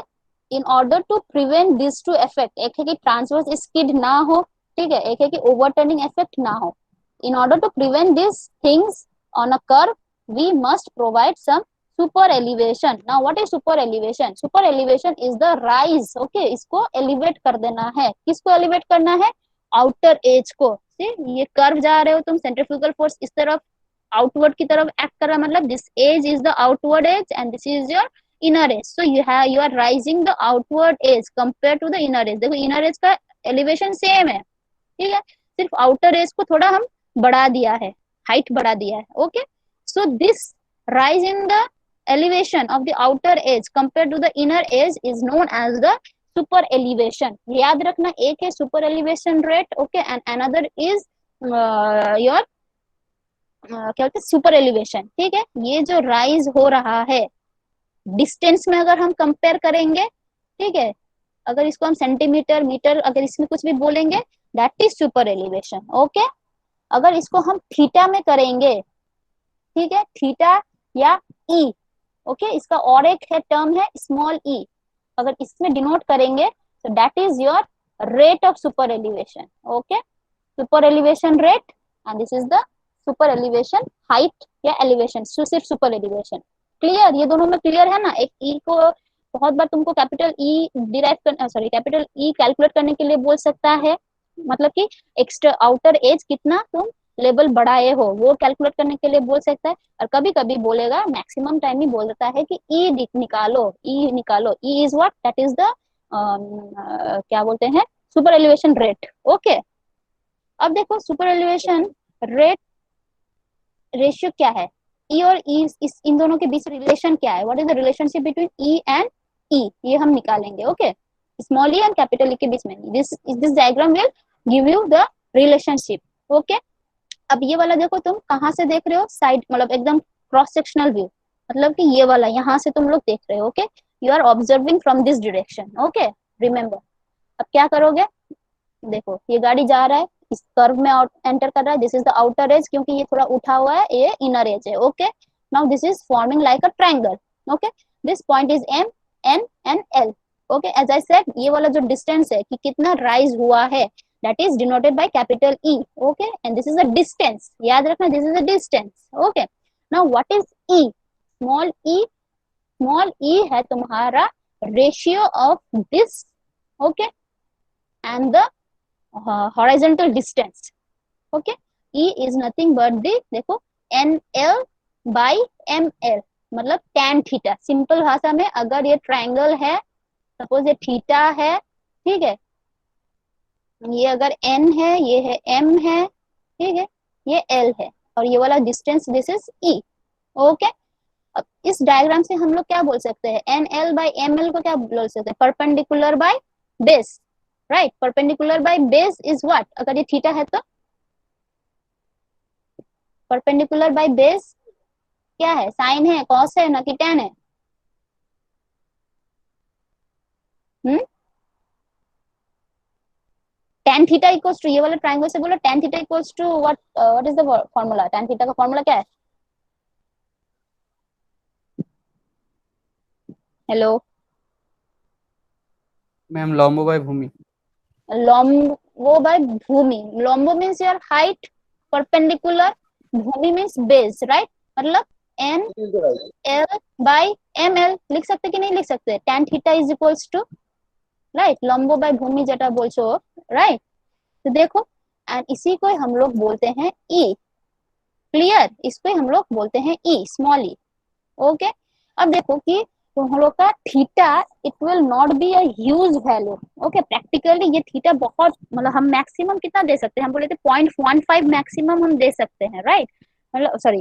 in order to prevent this two effect, एक है कि ट्रांसवर्स स्किड ना हो, ठीक है, एक है कि ओवरटर्निंग इफेक्ट ना हो। In order to prevent this things on a curve we must provide some super elevation. Now what is super elevation? Super elevation is the rise, okay, इसको एलिवेट कर देना है। किसको एलिवेट करना है? आउटर एज को। ये कर्व जा रहे हो तुम, सेंट्रीफ्यूगल फोर्स इस तरफ आउटवर्ड की तरफ एक्ट कर रहा है, मतलब this edge is the outward edge and this is your inner edge. So you are rising the outward edge compared to the inner edge। देखो इनर एज का एलिवेशन सेम है, ठीक है, सिर्फ आउटर एज को थोड़ा हम बढ़ा दिया है, हाइट बढ़ा दिया है, okay. So this rise in the elevation of the outer edge compared to the inner edge is known as the super elevation। याद रखना, एक है super elevation rate, okay, and another is your क्या बोलते हैं, सुपर एलिवेशन, ठीक है। ये जो राइज हो रहा है डिस्टेंस में अगर हम कंपेयर करेंगे, ठीक है, अगर इसको हम सेंटीमीटर मीटर अगर इसमें कुछ भी बोलेंगे that is super elevation, okay. अगर इसको हम थीटा में करेंगे, ठीक है, थीटा या ई, ओके, इसका और एक है टर्म है स्मॉल ई, अगर इसमें डिनोट करेंगे तो that is your rate of super elevation, okay, super elevation rate and this is the super elevation height या एलिवेशन, सिर्फ सुपर एलिवेशन। क्लियर, ये दोनों में क्लियर है ना। एक ई को बहुत बार तुमको कैपिटल ई डिराइव कर सॉरी कैपिटल ई कैलकुलेट करने के लिए बोल सकता है, मतलब कि एक्स्ट्रा आउटर एज कितना तुम लेवल बढ़ाए हो वो कैलकुलेट करने के लिए बोल सकता है। और कभी कभी बोलेगा मैक्सिमम टाइम ही बोल देता है कि ई निकालो, ई निकालो। E is what, that is the क्या बोलते हैं, सुपर एलिवेशन रेट। ओके, अब देखो सुपर एलिवेशन रेट रेशियो क्या है, ई और ई, इस इन दोनों के बीच रिलेशन क्या है, what is the relationship between E and E, ये हम निकालेंगे। Okay, small E and capital E के बीच में this diagram will give you the relationship. Okay, अब ये वाला देखो, तुम कहाँ से देख रहे हो, साइड मतलब एकदम क्रॉस सेक्शनल व्यू, मतलब कि ये वाला यहाँ से तुम लोग देख रहे हो। Okay, you are observing from this direction. Okay, remember. अब क्या करोगे, देखो ये गाड़ी जा रहा है, इस कर्व में एंटर कर रहा है, this is the outer edge, क्योंकि ये थोड़ा उठा हुआ है, ये इनर एज है। Okay, now this is forming like a triangle. Okay, this point is M N and L. Okay, as I said, ये वाला जो डिस्टेंस है कि कितना राइज हुआ है, that is denoted by capital E. Okay, and this is a distance, याद रखना, this is a distance. Okay, now what is E? Small e, small e है तुम्हारा ratio of this, okay, and the horizontal distance. Okay, E is nothing but the, देखो, NL by ML, मतलब tan theta. Simple भाषा में, अगर ये triangle है, suppose ये थीटा है, ठीक है, ये अगर n है, ये है m है, ठीक है, ये l है, और ये वाला distance this is e। Okay, अब इस डायग्राम से हम लोग क्या बोल सकते हैं, N L by M L को क्या बोल सकते हैं, perpendicular by base. Right, perpendicular by base is what, अगर ये थीटा है तो परपेंडिकुलर बाय बेस क्या है, साइन है, कॉस है, ना कि tan है। tan थीटा इक्वल्स टू, ये वाला ट्रायंगल से बोलो tan theta equals to what is the formula, tan theta का फॉर्मूला क्या है, हेलो
मैम लंबो बाय भूमि।
लंबो बाय भूमि, लंबो मीन्स योर हाइट, परपेंडिकुलर, भूमि मीन्स बेस। राइट, मतलब N L by M L लिख सकते कि नहीं लिख सकते, tan theta is equals to, right, लंबो बाय भूमि जेटा बोलछो, राइट। तो देखो, एंड इसी को हम लोग बोलते हैं ई। क्लियर, इसको हम लोग बोलते हैं ई, स्मॉल ई। ओके, अब देखो कि तुम लोग का theta, it will not be a huge value. Okay, practically ये थीटा बहुत, मतलब हम मैक्सिमम कितना दे सकते हैं, हम बोले थे 0.15 मैक्सिमम हम दे सकते हैं। राइट, मतलब सॉरी,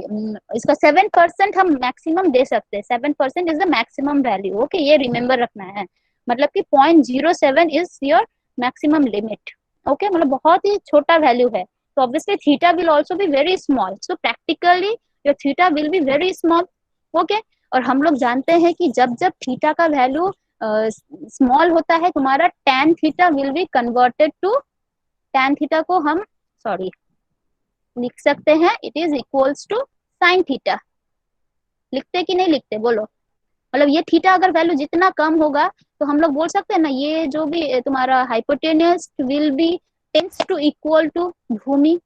इसका 7% हम मैक्सिमम दे सकते हैं, 7% is the maximum value. Okay, ये रिमेम्बर रखना है, मतलब कि 0.07 is your maximum limit. Okay, मतलब बहुत ही छोटा वैल्यू है, तो obviously theta will also be very small, so practically your theta will be very small. Okay, और हम लोग जानते हैं कि जब जब थीटा का वैल्यू स्मॉल होता है, तुम्हारा tan theta will be converted to, tan theta को हम सॉरी लिख सकते हैं, it is equals to sin theta. लिखते कि नहीं लिखते, बोलो। मतलब ये थीटा अगर वैल्यू जितना कम होगा, तो हम लोग बोल सकते हैं ना, ये जो भी तुम्हारा hypotenuse will be tends to equal to भूमि।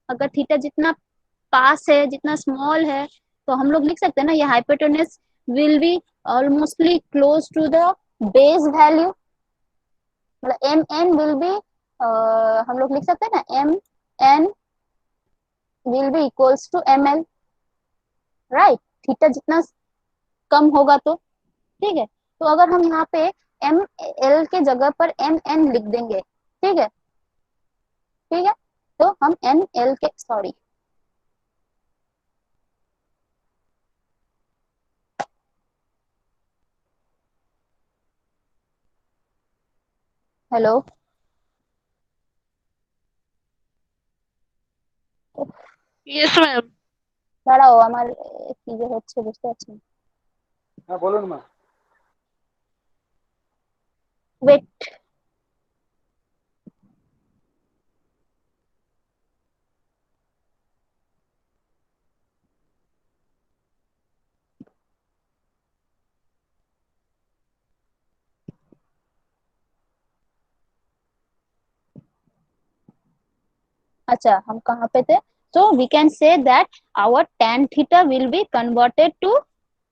अगर थीटा जितना पास है, जितना स्मॉल है, तो हम लोग लिख सकते हैं ना, ये hypotenuse will be almostly close to the base value, मतलब एम एन विल बी, हम लोग लिख सकते हैं ना, M N will be equals to M L. Right, theta जितना कम होगा तो, ठीक है, तो अगर हम यहाँ पे एम एल के जगह पर एम एन लिख देंगे, ठीक है, ठीक है, तो हम एन एल के सॉरी हेलो,
Yes, ma'am.
দাঁড়াও আমার কি যে হচ্ছে বুঝতে পারছি না,
হ্যাঁ বলুন মা।
ওয়েট। अच्छा, हम कहाँ पे थे, So we can say that our tan theta will be converted to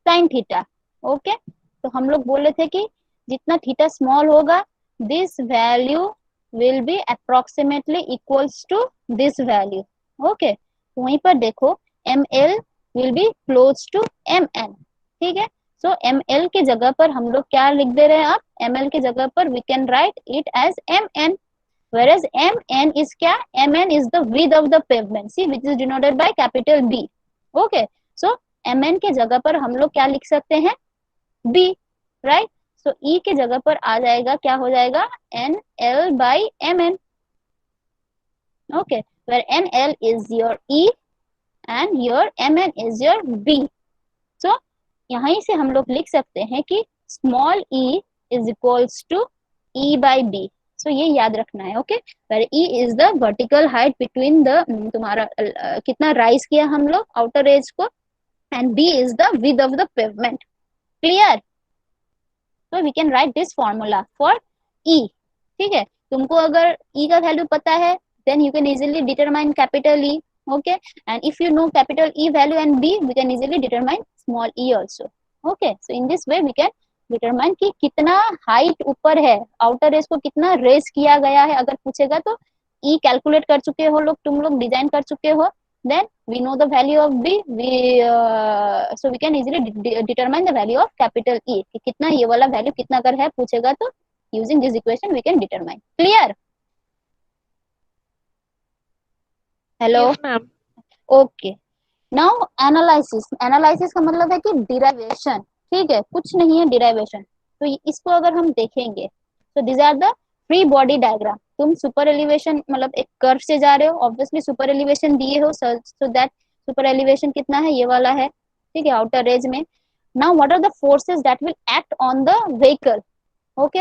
sin theta. Okay, तो हम लोग बोले थे कि जितना थीटा स्मॉल होगा this value will be approximately equals to this value. Okay, वहीं पर देखो ml will be close to mn. ठीक है, so ml के जगह पर हम लोग क्या लिख दे रहे हैं? आप ml के जगह पर we can write it as mn, whereas mn is क्या? mn is the width of the pavement, see, which is denoted by capital B. Okay, so mn के जगह पर हम लोग क्या लिख सकते हैं? B, right? So E के जगह पर आ जाएगा, क्या हो जाएगा? NL by mn. Okay, where NL is your E and your mn is your B. So यहीं से हम लोग लिख सकते हैं कि small e is equals to E by B. So ये याद रखना है. Okay, where E is the vertical height between the तुम्हारा कितना राइज किया हम लोग outer edge को, and B is the width of the pavement. Clear? So we can write this formula for E. ठीक है, तुमको अगर E का वैल्यू पता है then you can easily determine capital E. Okay, and if you know capital E value and B, we can easily determine small e also. Okay, so in this way we can determine कि कितना height ऊपर है, outer as को कितना raise किया गया है. अगर पूछेगा तो E कैलकुलेट कर चुके हो लोग, तुम लोग डिजाइन कर चुके हो, then we know the value of B. So we can easily determine the value of capital E. कि कितना ये वाला वैल्यू कितना अगर है पूछेगा तो using this equation we can determine. Clear? Hello?
Yes, ma'am.
Okay. Now analysis. Analysis का मतलब है कि derivation. ठीक है, कुछ नहीं है derivation. तो इसको अगर हम देखेंगे तो these are the free body diagram. तुम सुपर एलिवेशन मतलब एक कर्व से जा रहे हो, ऑब्वियसली सुपर एलिवेशन दिए हो, सो दैट सुपर एलिवेशन कितना है? ये वाला है. ठीक है, आउटर एज में. Now what are the forces that will act on the vehicle? Okay,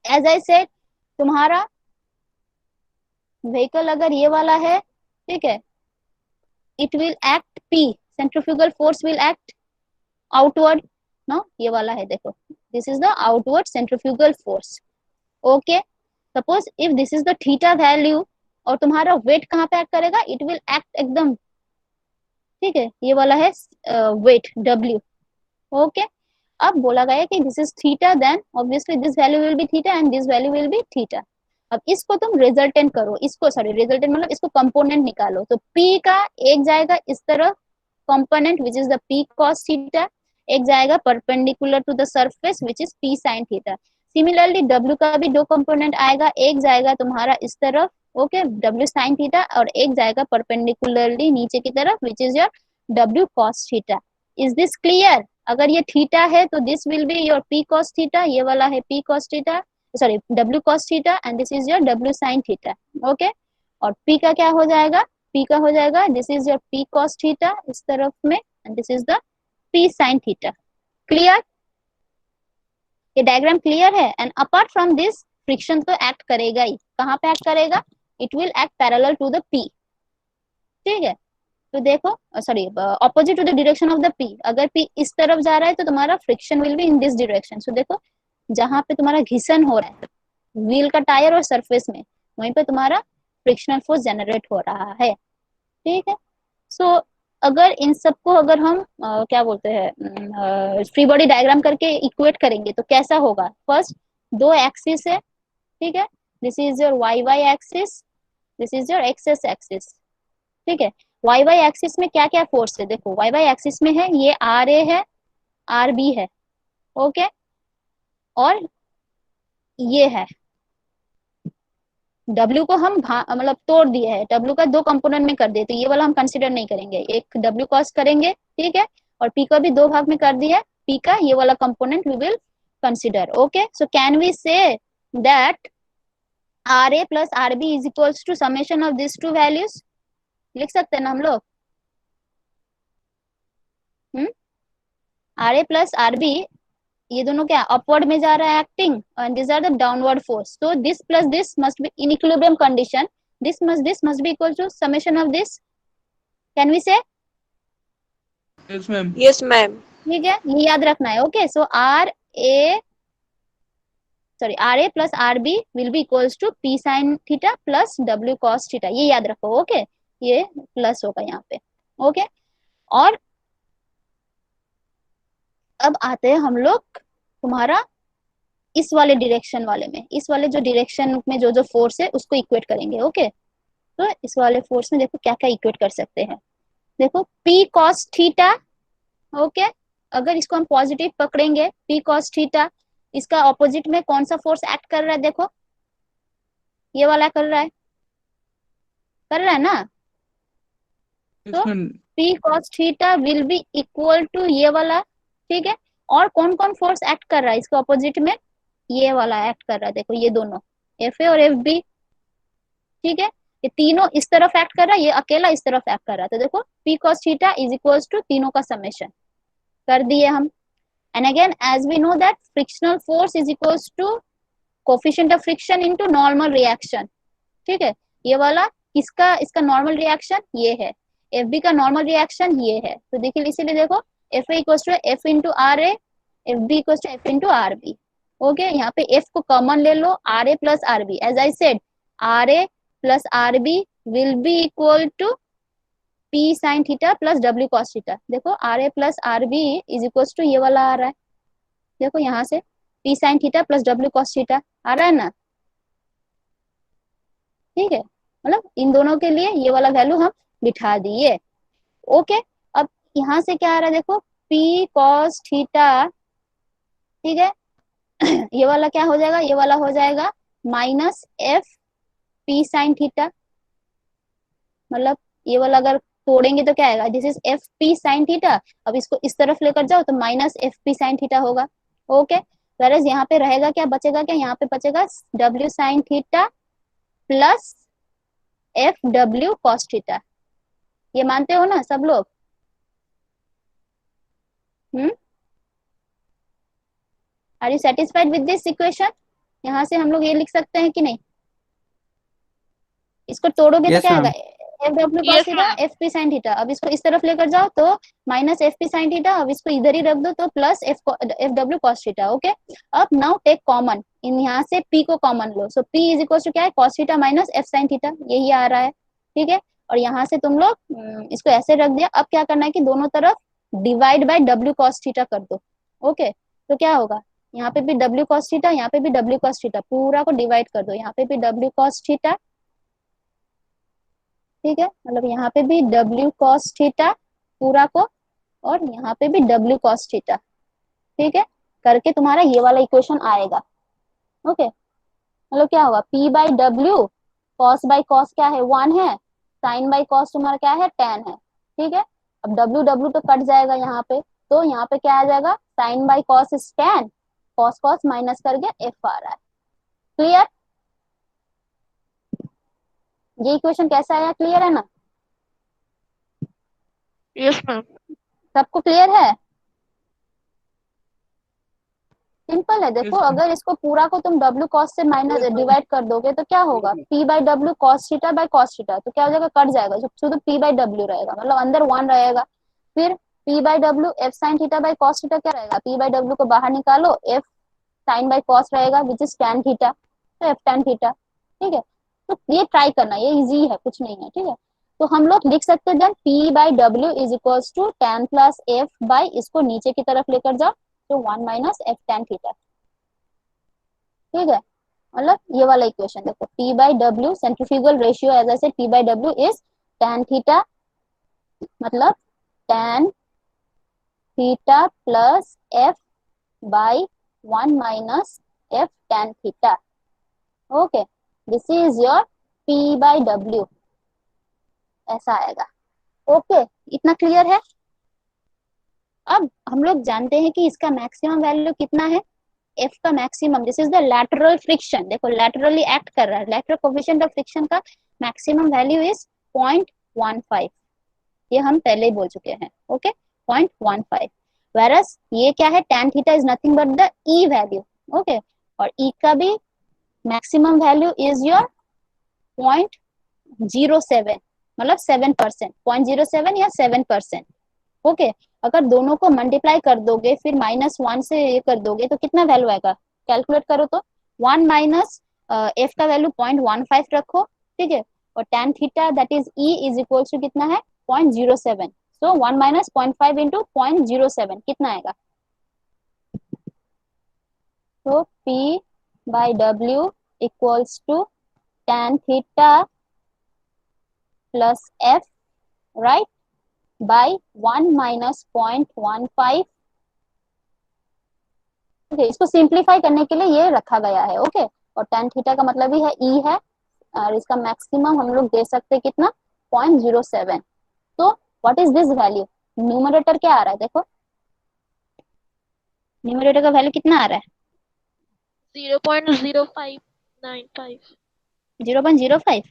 as I said, तुम्हारा व्हीकल अगर ये वाला है, ठीक है, it will act P, centrifugal force will act outward. No, ये वाला है, देखो, this is the outward centrifugal force. Okay, suppose if this is the theta value और तुम्हारा weight कहाँ पे act करेगा? it will act एकदम, ठीक है, ये वाला है weight W. Okay, अब बोला गया कि this is theta, then obviously this value will be theta and this value will be theta. अब इसको तुम रिजल्टेंट करो, इसको सॉरी रिजल्टेंट मतलब इसको कंपोनेंट निकालो, तो P का एक जाएगा इस तरफ component which is the P cos theta, एक जाएगा perpendicular to the surface which is P sin theta. Similarly W का भी दो कंपोनेंट आएगा, एक जाएगा तुम्हारा इस तरफ, ओके, W sin थीटा, और एक जाएगा परपेंडिकुलरली नीचे की तरफ which is your W cos theta. Is this clear? अगर ये थीटा है तो this will be your P cos theta, ये वाला है P cos theta, sorry W cos theta, and this is your W sin theta. Okay, और P का क्या हो जाएगा? P का हो जाएगा this is your P cos theta इस तरफ में, and this is the P sin theta. Clear? ये डायग्राम क्लियर है? And apart from this friction तो एक्ट करेगा ही. कहाँ पे एक्ट करेगा? It will act parallel to the P. ठीक है, तो देखो, sorry, opposite to the direction of the P. अगर P इस तरफ जा रहा है तो तुम्हारा friction will be in this direction. So देखो, जहां पे तुम्हारा घिसन हो रहा है व्हील का टायर और सरफेस में, वहीं पे तुम्हारा फ्रिक्शनल फोर्स जनरेट हो रहा है. ठीक है, सो अगर इन सबको अगर हम क्या बोलते हैं फ्री बॉडी डायग्राम करके इक्वेट करेंगे तो कैसा होगा? फर्स्ट दो एक्सिस है, ठीक है, this is your Y Y axis, this is your X S axis. ठीक है, वाई वाई एक्सिस में क्या क्या फोर्स है? देखो, वाई वाई एक्सिस में है ये आर ए है, आर बी है, ओके, और ये है W को हम मतलब तोड़ दिए है, W का दो कंपोनेंट में कर दिए, तो ये वाला हम कंसिडर नहीं करेंगे, एक W कॉस करेंगे, ठीक है, और P का भी दो भाग में कर दिया, P का ये वाला component we will consider. Okay, so can we say that RA plus RB is equals to summation of this two values? लिख सकते हैं ना हम लोग? RA प्लस RB, ये दोनों क्या अपवर्ड में जा रहा है acting, and this are the downward force. So this plus this must be in equilibrium condition, this must be equal to summation of this. Can we say?
Yes ma'am.
Yes, ma'am.
ठीक है, ये याद रखना है. Okay, so RA plus RB will be equals to P sin theta plus W cos theta, ये याद रखो. Okay, ये प्लस होगा यहाँ पे। ओके, और अब आते हैं हम लोग तुम्हारा इस वाले डायरेक्शन वाले में। इस वाले जो डायरेक्शन में जो जो फोर्स है उसको इक्वेट करेंगे। ओके, तो इस वाले फोर्स में देखो क्या क्या इक्वेट कर सकते हैं। देखो P cos थीटा। ओके, अगर इसको हम पॉजिटिव पकड़ेंगे P cos थीटा, इसका ऑपोजिट में कौन सा फोर्स एक्ट कर रहा है? देखो ये वाला कर रहा है, कर रहा है ना।
Yes,
तो
ma'am.
P cos theta will be equal to ये वाला। ठीक है, और कौन कौन फोर्स एक्ट कर रहा है इसके ऑपोजिट में? ये वाला एक्ट कर रहा है। देखो ये दोनों एफ ए और एफ बी। ठीक है, ये तीनों इस तरफ एक्ट कर रहा है, ये अकेला इस तरफ एक्ट कर रहा है। तो देखो P cos theta is equals to तीनों का समेशन कर दिए हम। And again as we know that frictional force is equals to coefficient of friction into normal reaction. ठीक है, ये वाला किसका, इसका नॉर्मल रिएक्शन ये है, एफ बी का नॉर्मल रिएक्शन ये है। तो देखिए इसीलिए देखो F A equals to F into R A, F B equals to F into R B. Okay, यहाँ पे एफ को कॉमन ले लो, R A plus R B. As I said R A plus R B will be equal to P sine theta plus W cos theta. देखो R A plus R B is equals to ये वाला आ रहा है। देखो यहाँ से P sine theta plus W cos theta आ रहा है ना। ठीक है, मतलब इन दोनों के लिए ये वाला वैल्यू हम बिठा दिए। ओके, अब यहाँ से क्या आ रहा है? देखो पी कॉस थीटा। ठीक है, ये वाला क्या हो जाएगा? ये वाला हो जाएगा minus F P sine theta. मतलब ये वाला अगर तोड़ेंगे तो क्या आएगा? This is F P sine theta. अब इसको इस तरफ लेकर जाओ तो minus F P sine theta होगा। ओके, वेरएज यहाँ पे रहेगा क्या, बचेगा क्या? यहाँ पे बचेगा W sine theta plus F W cos theta. ये मानते हो ना सब लोग? Are you satisfied with this equation? यहाँ से हम लोग ये लिख सकते हैं कि नहीं? इसको तोड़ोगे तो
Yes,
क्या आएगा?
ma'am.
F W cos
Yes,
theta
ma'am.
F P sine theta. अब इसको इस तरफ लेकर जाओ तो minus F P sine theta. अब इसको इधर ही रख दो तो plus F W cos theta. Okay, अब नाउ टेक कॉमन, इन यहाँ से पी को कॉमन लो। So P is equal to क्या है? Cos theta minus F sine theta, यही आ रहा है। ठीक है, और यहाँ से तुम लोग इसको ऐसे रख दिया। अब क्या करना है कि दोनों तरफ divide by W cos theta कर दो। ओके, तो क्या होगा? यहाँ पे भी डब्ल्यू कॉस थीटा, यहाँ पे भी डब्ल्यू कॉस थीटा, पूरा को डिवाइड कर दो। यहाँ पे भी डब्ल्यू कॉस थीटा। ठीक है, मतलब यहाँ पे भी डब्ल्यू कॉस थीटा पूरा को, और यहाँ पे भी डब्ल्यू कॉस थीटा। ठीक है, करके तुम्हारा ये वाला इक्वेशन आएगा। ओके, मतलब क्या होगा? P by W, cos by cos क्या है? 1 है, साइन बाई कॉस तुम्हारा क्या है? 10 है। ठीक है, अब डब्ल्यू डब्ल्यू तो कट जाएगा यहाँ पे, तो यहाँ पे क्या आ जाएगा? Sine by cos is 10, cos cos minus करके एफ आ रहा है। क्लियर? ये इक्वेशन कैसा आया? क्लियर है ना?
Yes, ma'am.
सबको क्लियर है? सिंपल है। देखो
Yes, ma'am.
अगर इसको पूरा को तुम डब्ल्यू कॉस से माइनस डिवाइड कर दोगे तो क्या होगा? P by W cos theta by cos theta, तो क्या हो जाएगा? कट जाएगा, जब शुद्ध पी बाई डब्ल्यू रहेगा, मतलब अंदर 1 रहेगा। फिर P by W F sine theta by cos theta क्या रहेगा? पी बाई डब्ल्यू को बाहर निकालो, एफ साइन बाई कॉस रहेगा विच इज tan थीटा, तो एफ tan थीटा। ठीक है, तो ये ट्राई करना, ये इजी है, कुछ नहीं है। ठीक है, तो हम लोग लिख सकते हैं P by W is equals to tan plus F by, इसको नीचे की तरफ लेकर जाओ तो 1 माइनस एफ tan थीटा। ठीक है, मतलब ये वाला इक्वेशन देखो, P by W centrifugal ratio as I said P by W is tan theta, मतलब tan theta plus F by 1 minus F tan theta. Okay, this is your P by W, ऐसा आएगा। Okay, इतना clear है? अब हम लोग जानते हैं कि इसका मैक्सिमम वैल्यू कितना है? एफ का maximum, this is the lateral friction. देखो लैटरली एक्ट कर रहा है, लैटरल कोफिशिएंट ऑफ फ्रिक्शन का मैक्सिमम वैल्यू इज 0.15। ये हम पहले ही बोल चुके हैं। ओके, 0.15। वेरस ये क्या है? tan theta is nothing but the E value. Okay, और ई का भी मैक्सिमम वैल्यू इज योर 0.07, मतलब 7%, 0.07 या 7%। ओके, अगर दोनों को मल्टीप्लाई कर दोगे फिर -1 से ये कर दोगे तो कितना वैल्यू आएगा? कैलकुलेट करो तो 1 माइनस एफ का वैल्यू 0.15 रखो। ठीक है, और tan theta that is E is equal to कितना है 0.07, सो 1 माइनस 0.5 इंटू 0.07 कितना आएगा, तो P by W equals to tan theta plus F right by 1 minus 0.15। Okay, इसको सिंप्लीफाई करने के लिए ये रखा गया है। ओके, और tan थीटा का मतलब ही है E है, और इसका मैक्सिमम हम लोग दे सकते हैं कितना 0.07। तो what is this value, numerator क्या आ रहा है, देखो न्यूमरेटर का वैल्यू कितना आ रहा है
0.0595.
0.05,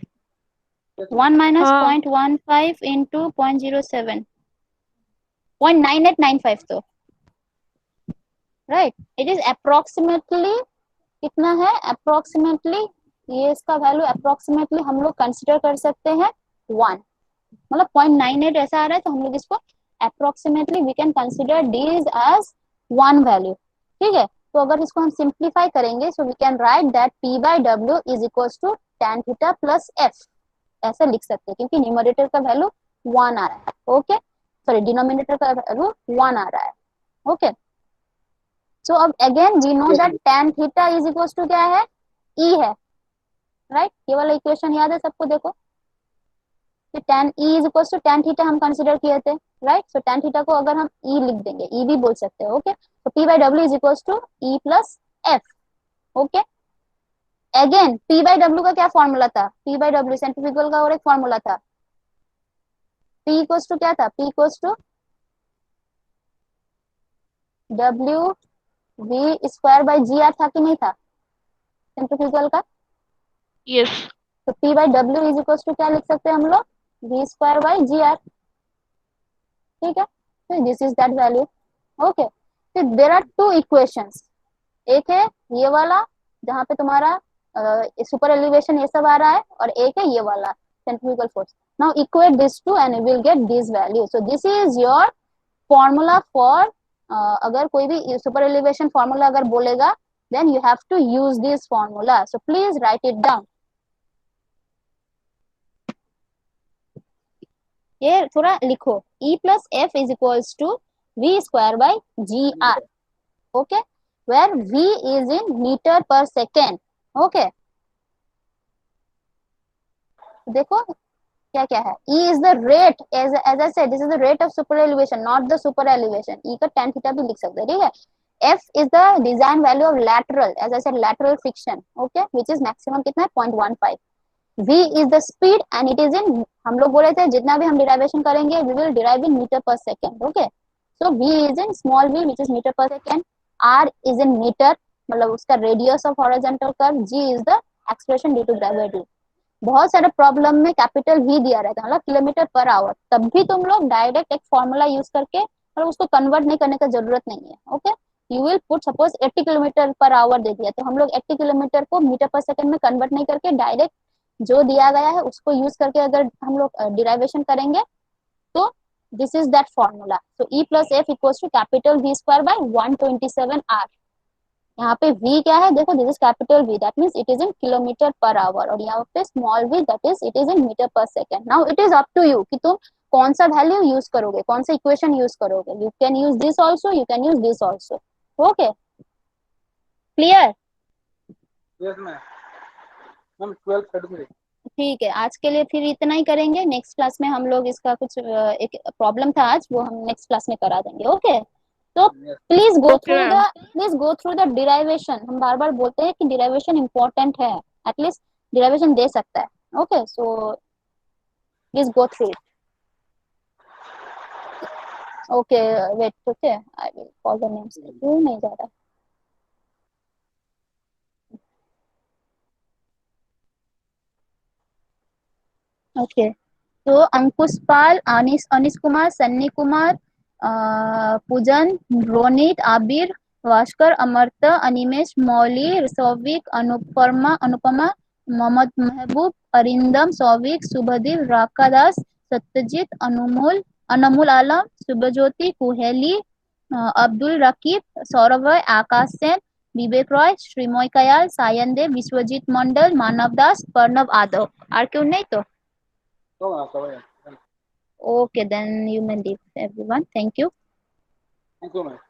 1 माइनस
हाँ
0.15 इंटू 0.07, 0.9895 तो राइट, इट इज अप्रोक्सीमेटली कितना है, अप्रोक्सीमेटली ये इसका वैल्यू अप्रोक्सीमेटली हम लोग कंसिडर कर सकते हैं 1, मतलब 0.98 ऐसा आ रहा है, तो हम लोग इसको approximately we can consider this as 1 value. ठीक है, तो अगर इसको हम सिंप्लीफाई करेंगे so we can write that P by W is equals to tan theta plus F, ऐसा लिख सकते हैं क्योंकि न्यूमरेटर का वैल्यू 1 आ रहा है। ओके, सॉरी डिनोमिनेटर का वैल्यू 1 आ रहा है। ओके, सो अब again we know that tan theta is equals to क्या है, E है राइट, ये वाला इक्वेशन याद है सबको, देखो तो tan E is equals to tan theta हम कंसीडर किए थे राइट, सो tan थीटा को अगर हम E लिख देंगे, E भी बोल सकते हैं। ओके, तो P by W is equals to E plus F। Okay, again P by W का क्या फॉर्मूला था, P बाई W सेंट्रीफ्यूगल का और एक फॉर्मूला था, P इक्वल्स टू क्या था, P equals to W V square by GR था कि नहीं था सेंट्रीफ्यूगल का,
यस
तो P by W is equals to क्या लिख सकते हैं हम लोग, V स्क्वायर बाई GR। ठीक है, तो this is that value. Okay, तो देयर आर टू इक्वेशंस, एक है ये वाला जहाँ पे तुम्हारा सुपर एलिवेशन ये सब आ रहा है, और एक है ये वाला centrifugal force. Now equate this to and you will get this value. So this is your formula for, अगर कोई भी सुपर एलिवेशन फॉर्मूला अगर बोलेगा then you have to use this formula, so please write it down। ये थोड़ा लिखो, E plus F is equals to V square by GR। okay, where V is in meter per second। okay, देखो क्या क्या है, E is the rate, as I said this is the rate of super elevation not the super elevation। E का tan theta भी लिख सकते हैं। ठीक है, F is the design value of lateral, as I said lateral friction, okay, which is maximum कितना है 0.15। V is the speed and it is in, हम लोग बोल रहे थे जितना भी हम डिराइवेशन करेंगे we will derive in meter per second। okay, so V is in small v which is meter per second, R is in meter मतलब उसका radius of horizontal curve, G is the acceleration due to gravity। बहुत सारे problem में capital V दिया रहता है मतलब kilometre per our, तब भी तुम लोग डायरेक्ट एक फॉर्मूला यूज करके मतलब उसको कन्वर्ट नहीं करने का जरूरत नहीं है। Okay, you will put suppose 80 kilometre per hour दे दिया, तो हम लोग 80 किलोमीटर को मीटर पर सेकंड में कन्वर्ट नहीं करके डायरेक्ट जो दिया गया है उसको यूज करके अगर हम लोग डिराइवेशन करेंगे तो this is that formula. So E plus F equals to capital V square by 127 R। यहाँ पे V क्या है, देखो this is capital V that means it is in kilometre per hour, और यहाँ पे small v that is it is in metre per second. Now it is up to you कि तुम कौन सा वैल्यू यूज करोगे, कौन सा इक्वेशन यूज करोगे। You can use this also, you can use this also. Okay, clear?
Yes ma'am 12:33।
ठीक है, आज के लिए फिर इतना ही करेंगे, नेक्स्ट क्लास में हम लोग इसका कुछ एक प्रॉब्लम था आज वो हम नेक्स्ट क्लास में करा देंगे। ओके, तो please go through the derivation. हम बार बार बोलते हैं कि डिराइवेशन इंपॉर्टेंट है, एटलीस्ट डिराइवेशन दे सकता है। Okay, so please go through it. Okay wait, okay I will call the names. क्यों नहीं जा रहा? ओके, तो अंकुश पाल, अनिश कुमार, सन्नी कुमार, पूजन, रोनित, आबिर, भास्कर, अमर्ता, अनिमेश, मौली, सौविक, अनुपमा, मोहम्मद महबूब, अरिंदम, सौविक, शुभदीप, राकादास, सत्यजीत, अनमोल आलम, शुभज्योति, कुहेली, अब्दुल रकीब, सौरभ रॉय, आकाश सेन, विवेक रॉय, श्रीमय कयाल, सायन देव, विश्वजीत मंडल, मानव दास, प्रणव आदव। और क्यों नहीं तो
तो ना सब
Okay, then you may leave everyone. Thank you.
Thank you ma'am